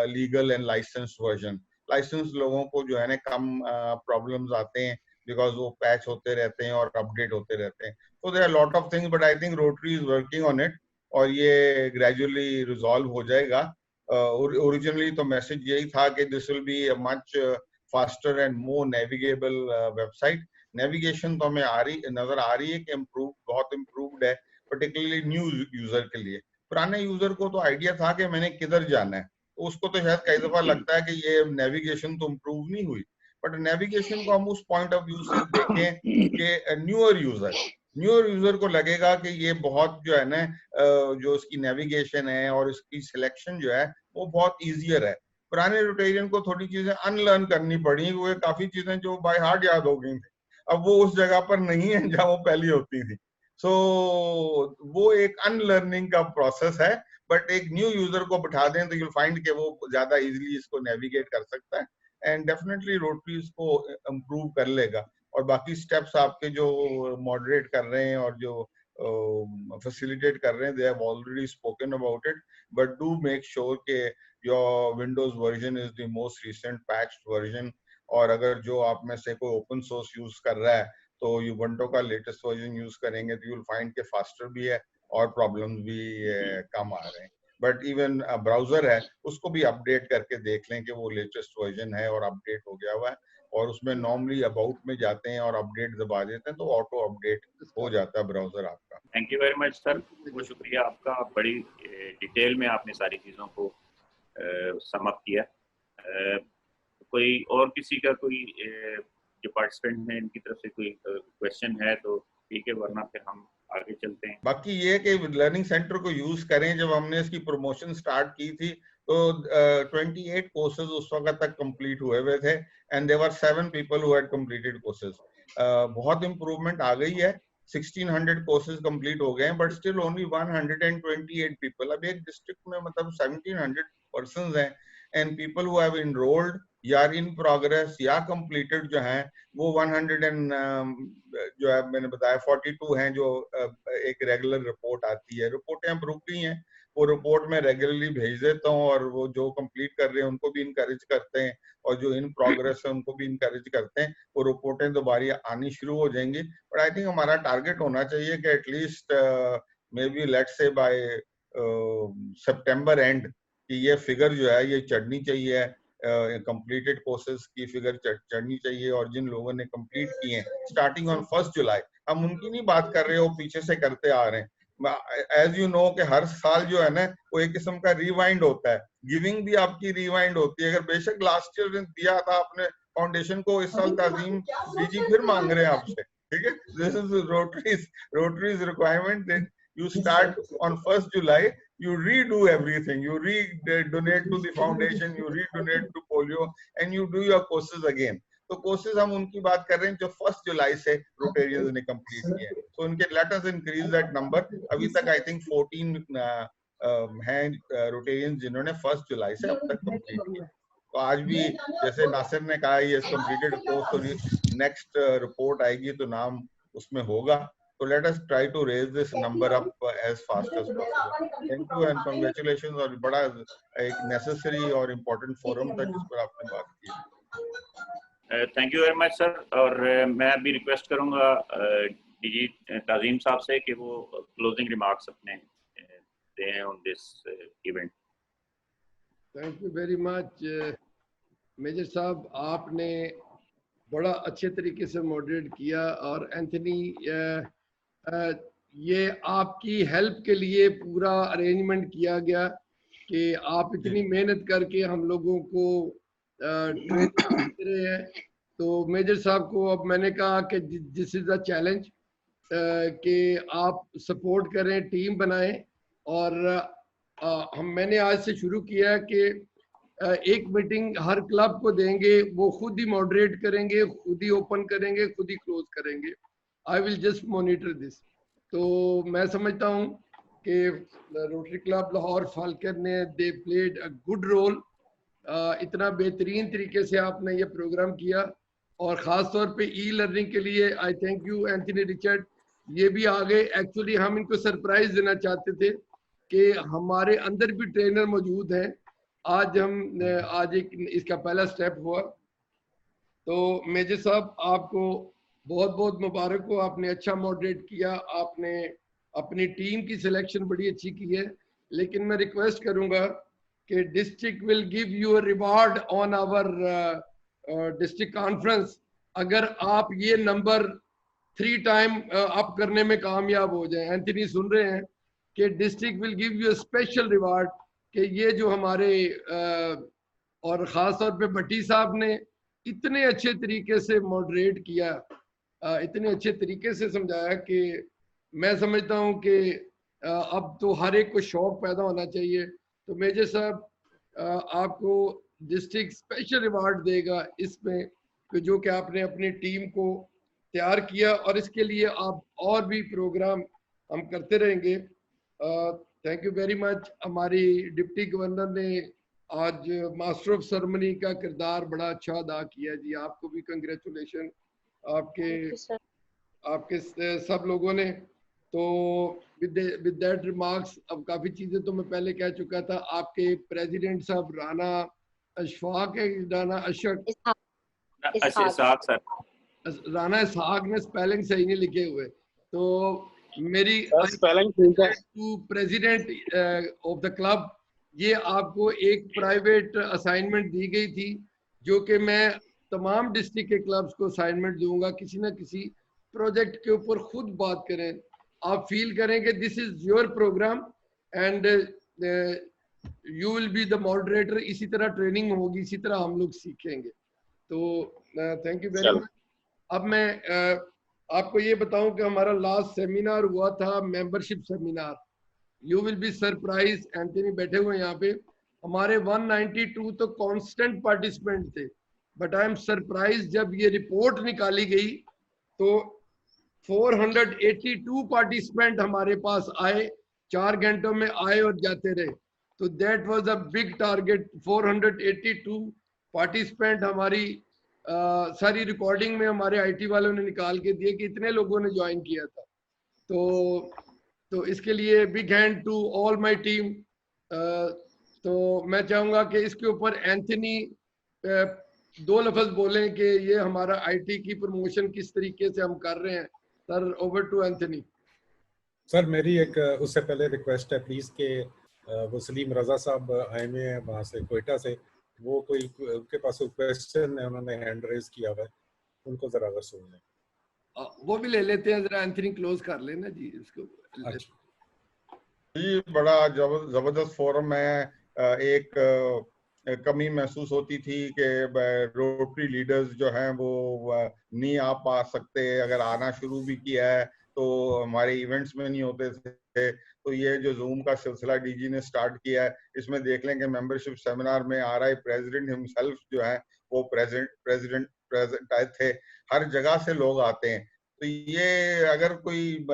legal and licensed version. Licence लोगों को जो है ना कम प्रॉब्लम्स आते हैं बिकॉज वो पैच होते रहते हैं और अपडेट होते रहते हैं। तो there are lot of things, but I think Rotary is working on it और ये ग्रेजुअली रिजॉल्व हो जाएगा। ओरिजिनली तो मैसेज यही था कि this will be a much faster and more navigable website. Navigation तो हमें नजर आ रही है कि बहुत इम्प्रूव्ड है, पर्टिकुलरली न्यू यूजर के लिए। पुराने यूजर को तो आइडिया था कि मैंने किधर जाना है, तो उसको तो शायद कई दफा लगता है कि ये नेविगेशन तो इम्प्रूव नहीं हुई, बट नेविगेशन को हम उस पॉइंट ऑफ व्यू से देखें कि न्यूअर यूजर को लगेगा कि ये बहुत जो है ना जो इसकी नेविगेशन है और इसकी सिलेक्शन जो है वो बहुत ईजियर है। पुराने रोटेरियन को थोड़ी चीजें अनलर्न करनी पड़ी, वो काफी चीजें जो बाय हार्ट याद हो गई थी, अब वो उस जगह पर नहीं है जहां वो पहली होती थी। सो वो एक अनलर्निंग का प्रोसेस है, बट एक न्यू यूजर को बिठा दें तो यूल फाइंड कि वो ज्यादा इजीली इसको नेविगेट कर सकता है, एंड डेफिनेटली रोटरी इसको इम्प्रूव कर लेगा। और बाकी स्टेप्स आपके जो मॉडरेट कर रहे हैं और जो फैसिलिटेट कर रहे हैं, they have already spoken about it, but do make sure के your Windows version is the most recent patched version. और अगर जो आप में से कोई ओपन सोर्स यूज कर रहा है तो उबंटू का लेटेस्ट वर्जन यूज करेंगे तो यूल फाइंड के फास्टर भी है और प्रॉब्लम्स भी कम आ रहे हैं। बट इवन ब्राउजर है उसको भी अपडेट करके देख लें कि वो लेटेस्ट वर्जन है और अपडेट हो गया हुआ है, और उसमें नॉर्मली अबाउट में जाते हैं और अपडेट दबा देते हैं तो ऑटो अपडेट हो जाता है ब्राउजर आपका। Thank you very much sir, बहुत शुक्रिया आपका, बड़ी डिटेल में आपने सारी चीज़ों को सम अप किया। कोई और किसी का कोई जो पार्टिसिपेंट हैं इनकी तरफ से कोई क्वेश्चन है तो ठीक है, वरना फिर हम आगे चलते हैं। बाकी ये कि लर्निंग सेंटर को यूज करें। जब हमने इसकी प्रमोशन स्टार्ट की थी तो 28 कोर्सेज उस वक्त तक कंप्लीट हुए थे and there were 7 people who had completed courses. बहुत इंप्रूवमेंट आ गई है, 1600 कोर्सेज कंप्लीट हो गए हैं, बट स्टिल ओनली 128 पीपल। अब एक डिस्ट्रिक्ट में मतलब 1700 पर्संस हैं and people who have enrolled या इन प्रोग्रेस या कंप्लीटेड जो हैं वो 100 एंड जो है मैंने बताया 42 हैं जो एक रेगुलर रिपोर्ट आती है। रिपोर्टें अब रुक गई हैं, वो रिपोर्ट में रेगुलरली भेज देता हूँ और वो जो कंप्लीट कर रहे हैं उनको भी इनकरेज करते हैं और जो इन प्रोग्रेस है उनको भी इनकरेज करते हैं। वो रिपोर्टें दोबारा आनी शुरू हो जाएंगी। बट आई थिंक हमारा टारगेट होना चाहिए कि at least maybe let's say by September and कि ये फिगर जो है ये चढ़नी चाहिए, कंप्लीटेड कोर्सेज की फिगर चढ़नी चाहिए। और जिन लोगों ने कंप्लीट किए हैं स्टार्टिंग ऑन 1 जुलाई, हम उनकी नहीं बात कर रहे हो पीछे से करते आ रहे हैं। एज यू नो कि हर साल जो है ना वो एक किस्म का रिवाइंड होता है, गिविंग भी आपकी रिवाइंड होती है। अगर बेशक लास्ट ईयर दिया था आपने फाउंडेशन को, इस साल ताजीम डीजी फिर मांग रहे हैं आपसे, ठीक है। This is Rotary's requirement that you start on 1st July, you redo everything, you donate to the foundation, you redonate to polio and you do your courses again. तो कोर्सेज हम उनकी बात कर रहे हैं जो 1 जुलाई से रोटेरियंस ने कंप्लीट किए हैं। तो उनके let us increase that number. अभी तक आई थिंक 14 हैं रोटेरियंस जिन्होंने 1 जुलाई से अब तक कंप्लीट किया। तो आज भी जैसे नासिर ने कहा ये कंप्लीटेड कोर्स, तो नेक्स्ट रिपोर्ट आएगी तो नाम उसमें होगा। So let us try to raise this number up as fast as possible. Thank you and congratulations। और बड़ा एक necessary और important forum था जिस पर आपने बात की। Thank you very much sir. और मैं अभी रिक्वेस्ट करूंगा डीजी ताजीम साहब से कि वो क्लोजिंग रिमार्क्स अपने दें on this event. Thank you very much major साहब, आपने बड़ा अच्छे तरीके से मॉडरेट किया। और एंथनी ये आपकी हेल्प के लिए पूरा अरेंजमेंट किया गया कि आप इतनी मेहनत करके हम लोगों को ट्रेन करते रहे हैं। तो मेजर साहब को अब मैंने कहा कि दिस इज अ चैलेंज कि आप सपोर्ट करें, टीम बनाएं। और मैंने आज से शुरू किया कि एक मीटिंग हर क्लब को देंगे, वो खुद ही मॉडरेट करेंगे, खुद ही ओपन करेंगे, खुद ही क्लोज करेंगे। I will just monitor this. तो मैं समझता हूँ कि रोटरी क्लब लाहौर फाल्कन ने they played a good role. इतना बेहतरीन तरीके से आपने ये प्रोग्राम किया और ख़ास तौर पे ई लर्निंग के लिए आई थैंक यू एंथनी रिचर्ड। ये भी आ गए, एक्चुअली हम इनको सरप्राइज देना चाहते थे कि हमारे अंदर भी ट्रेनर मौजूद हैं। आज एक इसका पहला स्टेप हुआ। तो मेजर साहब आपको बहुत बहुत मुबारक हो, आपने अच्छा मॉडरेट किया, आपने अपनी टीम की सिलेक्शन बड़ी अच्छी की है। लेकिन मैं रिक्वेस्ट करूंगा कि district will give you a reward on our district conference अगर आप ये नंबर 3 टाइम अप करने में कामयाब हो जाए। एंथनी सुन रहे हैं कि district will give you a special reward कि ये जो हमारे और ख़ास तौर पे भट्टी साहब ने इतने अच्छे तरीके से मॉडरेट किया, इतने अच्छे तरीके से समझाया कि मैं समझता हूँ कि अब तो हर एक को शौक पैदा होना चाहिए। तो मेजर साहब आपको डिस्ट्रिक्ट स्पेशल रिवार्ड देगा इसमें कि जो कि आपने अपनी टीम को तैयार किया और इसके लिए आप और भी प्रोग्राम हम करते रहेंगे। Thank you very much. हमारी डिप्टी गवर्नर ने आज मास्टर ऑफ सेरेमनी का किरदार बड़ा अच्छा अदा किया जी, आपको भी कंग्रेचुलेशन आपके सब लोगों ने। तो विद दैट रिमार्क्स अब काफ़ी चीज़ें तो मैं पहले कह चुका था। आपके प्रेसिडेंट साहब राना अशफाक है, राना राना इसहाक ने स्पेलिंग सही नहीं लिखे हुए। तो मेरी to president of the club, ये आपको एक प्राइवेट असाइनमेंट दी गई थी जो कि मैं तमाम डिस्ट्रिक्ट के क्लब्स को असाइनमेंट दूंगा, किसी ना किसी प्रोजेक्ट के ऊपर खुद बात करें। आप फील करें कि this is your programme and you will be the moderator. इसी तरह ट्रेनिंग होगी, इसी तरह हम लोग सीखेंगे। तो थैंक यू वेरी मच। अब मैं आपको ये बताऊं कि हमारा लास्ट सेमिनार हुआ था, membership seminar. You will be surprise, Anthony बैठे हुए यहाँ पे, हमारे 192 तो कांस्टेंट पार्टिसिपेंट थे, बट आई एम सरप्राइज जब ये रिपोर्ट निकाली गई तो 482 पार्टिसिपेंट हमारे पास आए, 4 घंटों में आए और जाते रहे। तो that was a big target. 482 participant हमारी सारी रिकॉर्डिंग में हमारे आईटी वालों ने निकाल के दिए कि इतने लोगों ने ज्वाइन किया था। तो इसके लिए big hand to all my team. तो मैं चाहूंगा कि इसके ऊपर एंथनी 2 लफ्ज बोलें कि ये हमारा आईटी की प्रमोशन किस तरीके से हम कर रहे हैं। Sir, over to Anthony. Sir, मेरी एक उससे पहले रिक्वेस्ट है प्लीज के वो सलीम रजा साहब आए हुए हैं वहाँ से, कोयटा से, वो कोई उनके पास कोई क्वेश्चन है, उन्होंने हैंड रेज किया हुआ है, उनको जरा अगर सुन लें। वो भी ले लेते हैं, जरा एंथनी क्लोज कर लेना जी इसको। जी, बड़ा जबरदस्त फोरम है। एक कमी महसूस होती थी कि रोटरी लीडर्स जो हैं वो नहीं आ पा सकते, अगर आना शुरू भी किया है तो हमारे इवेंट्स में नहीं होते थे। तो ये जो जूम का सिलसिला डीजी ने स्टार्ट किया है, इसमें देख लें कि मेंबरशिप सेमिनार में आरआई प्रेसिडेंट हिमसेल्फ जो है वो प्रेजेंट आए थे। हर जगह से लोग आते हैं। तो ये अगर कोई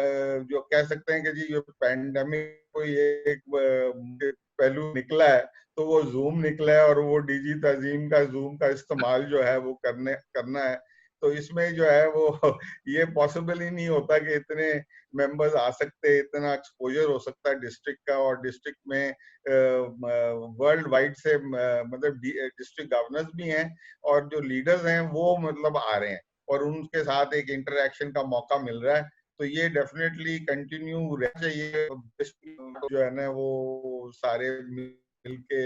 जो कह सकते हैं कि जी ये पैंडेमिक कोई एक पहलू निकला है तो वो जूम निकला है, और वो डीजी तजीम का जूम का इस्तेमाल जो है वो करना है। तो इसमें जो है वो ये पॉसिबल ही नहीं होता कि इतने मेंबर्स आ सकते, इतना एक्सपोजर हो सकता है डिस्ट्रिक्ट का। और डिस्ट्रिक्ट में वर्ल्ड वाइड से मतलब डिस्ट्रिक्ट गवर्नर्स भी हैं और जो लीडर्स हैं वो मतलब आ रहे हैं और उनके साथ एक इंटरेक्शन का मौका मिल रहा है। तो ये डेफिनेटली कंटिन्यू रहना चाहिए। जो है ना वो सारे मिलके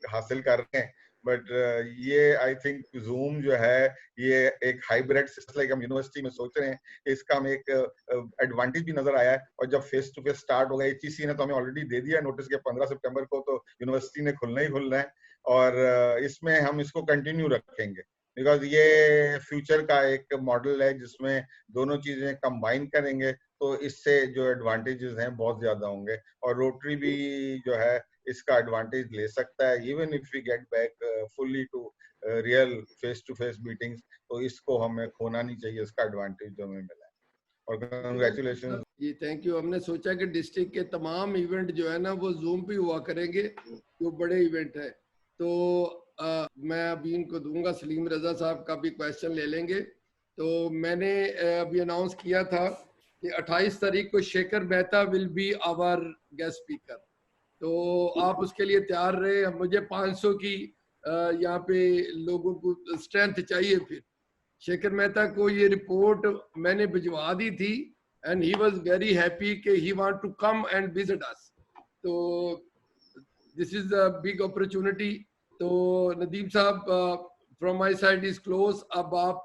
हासिल कर रहे हैं। बट ये आई थिंक जूम जो है ये एक हाइब्रिड सिस्टम, लाइक हम यूनिवर्सिटी में सोच रहे हैं कि इसका हमें एक एडवांटेज भी नजर आया है। और जब फेस टू फेस स्टार्ट होगा, HEC ने तो हमें ऑलरेडी दे दिया नोटिस के 15 सितंबर को तो यूनिवर्सिटी ने खुलना ही खुलना है। और इसमें हम इसको कंटिन्यू रखेंगे बिकॉज ये फ्यूचर का एक मॉडल है जिसमें दोनों चीजें कंबाइन करेंगे, तो इससे जो एडवांटेजेस हैं बहुत ज्यादा होंगे। और रोटरी भी जो है इसका एडवांटेज ले सकता है। Even if we get back fully to real face to face meetings, तो इसको हमें खोना नहीं चाहिए, इसका एडवांटेज जो हमें मिला है। और कंग्रेचुलेशन जी, थैंक यू। हमने सोचा कि डिस्ट्रिक्ट के तमाम इवेंट जो है ना वो जूम पे हुआ करेंगे, जो बड़े इवेंट है। तो मैं अभी इनको दूंगा, सलीम रजा साहब का भी क्वेश्चन ले लेंगे। तो मैंने अभी अनाउंस किया था कि 28 तारीख को Shekhar Mehta will be our guest speaker, तो आप उसके लिए तैयार रहे। मुझे 500 की यहाँ पे लोगों को स्ट्रेंथ चाहिए। फिर शेखर मेहता को ये रिपोर्ट मैंने भिजवा दी थी and he was very happy कि he want to come and visit us. तो this is a big opportunity. तो नदीम साहब from my side is close. अब आप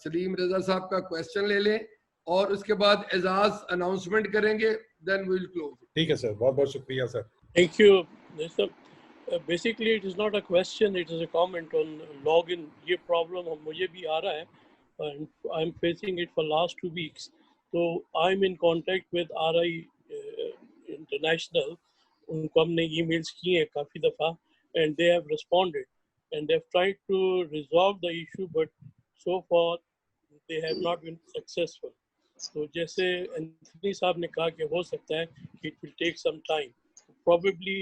सलीम रजा साहब का क्वेश्चन ले लें और उसके बाद एजाज अनाउंसमेंट करेंगे, देन वी विल क्लोज। ठीक है सर, बहुत बहुत शुक्रिया sir. Thank you sir. Basically it is not a question, it is a comment on login. ये problem मुझे भी आ रहा है and I'm facing it for last 2 weeks. So I'm in contact with RI International. उनको हमने emails किए हैं काफ़ी दफ़ा and they have responded and they've tried to resolve the issue, but so far they have not been successful. So जैसे Anthony साहब ने कहा कि हो सकता है कि it will take some time. Probably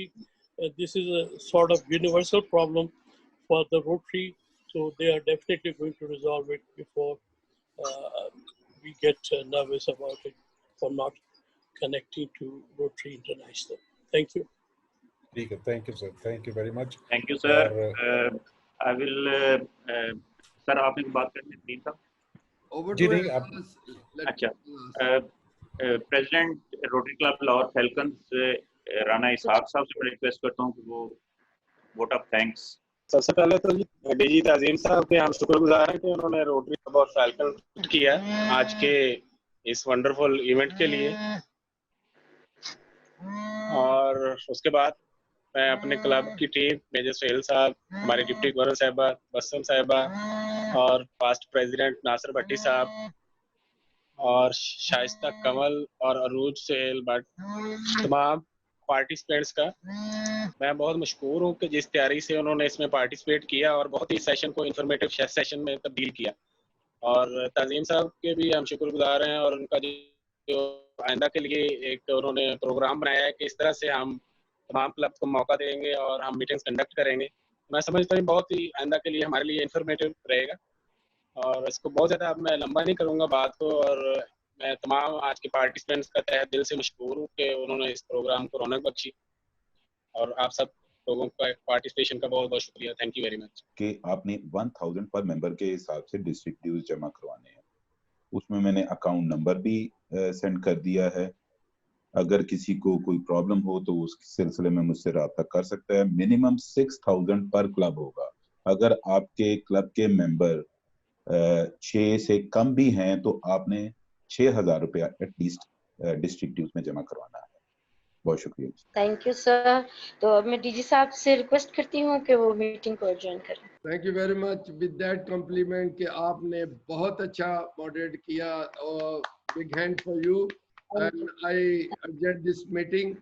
this is a sort of universal problem for the Rotary, so they are definitely going to resolve it before we get nervous about it for not connecting to Rotary International. Thank you. ठीक है, thank you sir, thank you very much. Thank you sir. I will sir आप एक बात करनी थी साहब। जी नहीं आप अच्छा, president Rotary Club Lahore Falcons Rana Ishaq साहब से मैं रिक्वेस्ट करता हूँ कि वो वोट ऑफ थैंक्स। सबसे पहले तो डीजी तजीम साहब के हम शुक्रगुजार हैं कि उन्होंने रोटरी क्लब और फैल्कन किया आज के इस वंडरफुल इवेंट के लिए। और उसके बाद मैं अपने क्लब की टीम, मेजर सोहेल साहब, हमारे डिप्टी गवर्नर साहिबा, बसम साहिबा, और पास्ट प्रेसिडेंट नासिर भट्टी साहब और शाइस्ता कमल और अरूज सेल भट्ट, तमाम पार्टिसिपेंट्स का मैं बहुत मशहूर हूँ कि जिस तैयारी से उन्होंने इसमें पार्टिसिपेट किया और बहुत ही सेशन को इंफॉर्मेटिव सेशन में तब्दील किया। और तज़ीम साहब के भी हम शुक्रगुजार हैं और उनका जो आइंदा के लिए एक उन्होंने प्रोग्राम बनाया है कि इस तरह से हम तमाम क्लब को मौका देंगे और हम मीटिंग्स कंडक्ट करेंगे। मैं समझता हूँ बहुत ही आइंदा के लिए हमारे लिए इंफॉर्मेटिव रहेगा और इसको बहुत ज़्यादा अब मैं लंबा नहीं करूँगा बात को। और मैं तमाम आज के पार्टिसिपेंट्स का तहे दिल से मशकूर हूँ कि उन्होंने इस प्रोग्राम को रौनक बख्शी और आप सब लोगों का पार्टिसिपेशन का बहुत बहुत शुक्रिया। Thank you very much. कि आपने 1000 पर मेंबर के हिसाब से डिस्ट्रिक्ट ड्यूज जमा करवाने हैं। उसमें मैंने अकाउंट नंबर भी सेंड कर दिया है। अगर किसी को कोई प्रॉब्लम हो तो उस सिलसिले में मुझसे रब्ता कर सकता है। मिनिमम 6000 पर क्लब होगा। अगर आपके क्लब के मेंबर 6 से कम भी हैं तो आपने 6000 रुपया एटलीस्ट डिस्ट्रिक्ट ड्यूज में जमा करवाना है। बहुत शुक्रिया। Thank you sir. तो अब मैं डीजी साहब से रिक्वेस्ट करती हूँ कि वो मीटिंग को ज्वाइन करें। Thank you very much. With that compliment कि आपने बहुत अच्छा मॉडरेट किया और big hand for you and I adjust this meeting